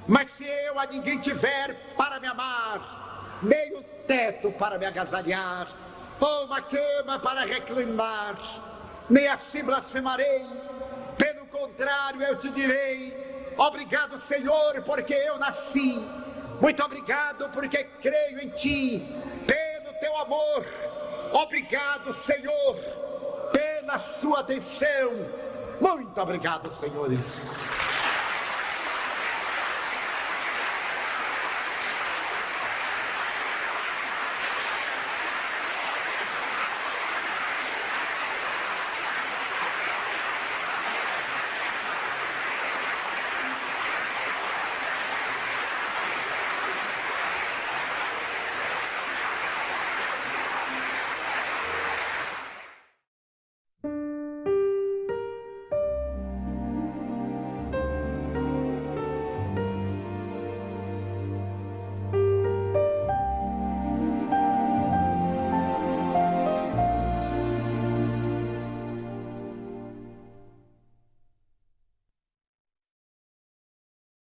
Mas se eu a ninguém tiver para me amar, nem o teto para me agasalhar, ou uma cama para reclinar, nem assim blasfemarei. Pelo contrário, eu te direi: obrigado, Senhor, porque eu nasci. Muito obrigado, porque creio em ti, pelo teu amor. Obrigado, Senhor, pela sua atenção. Muito obrigado, senhores.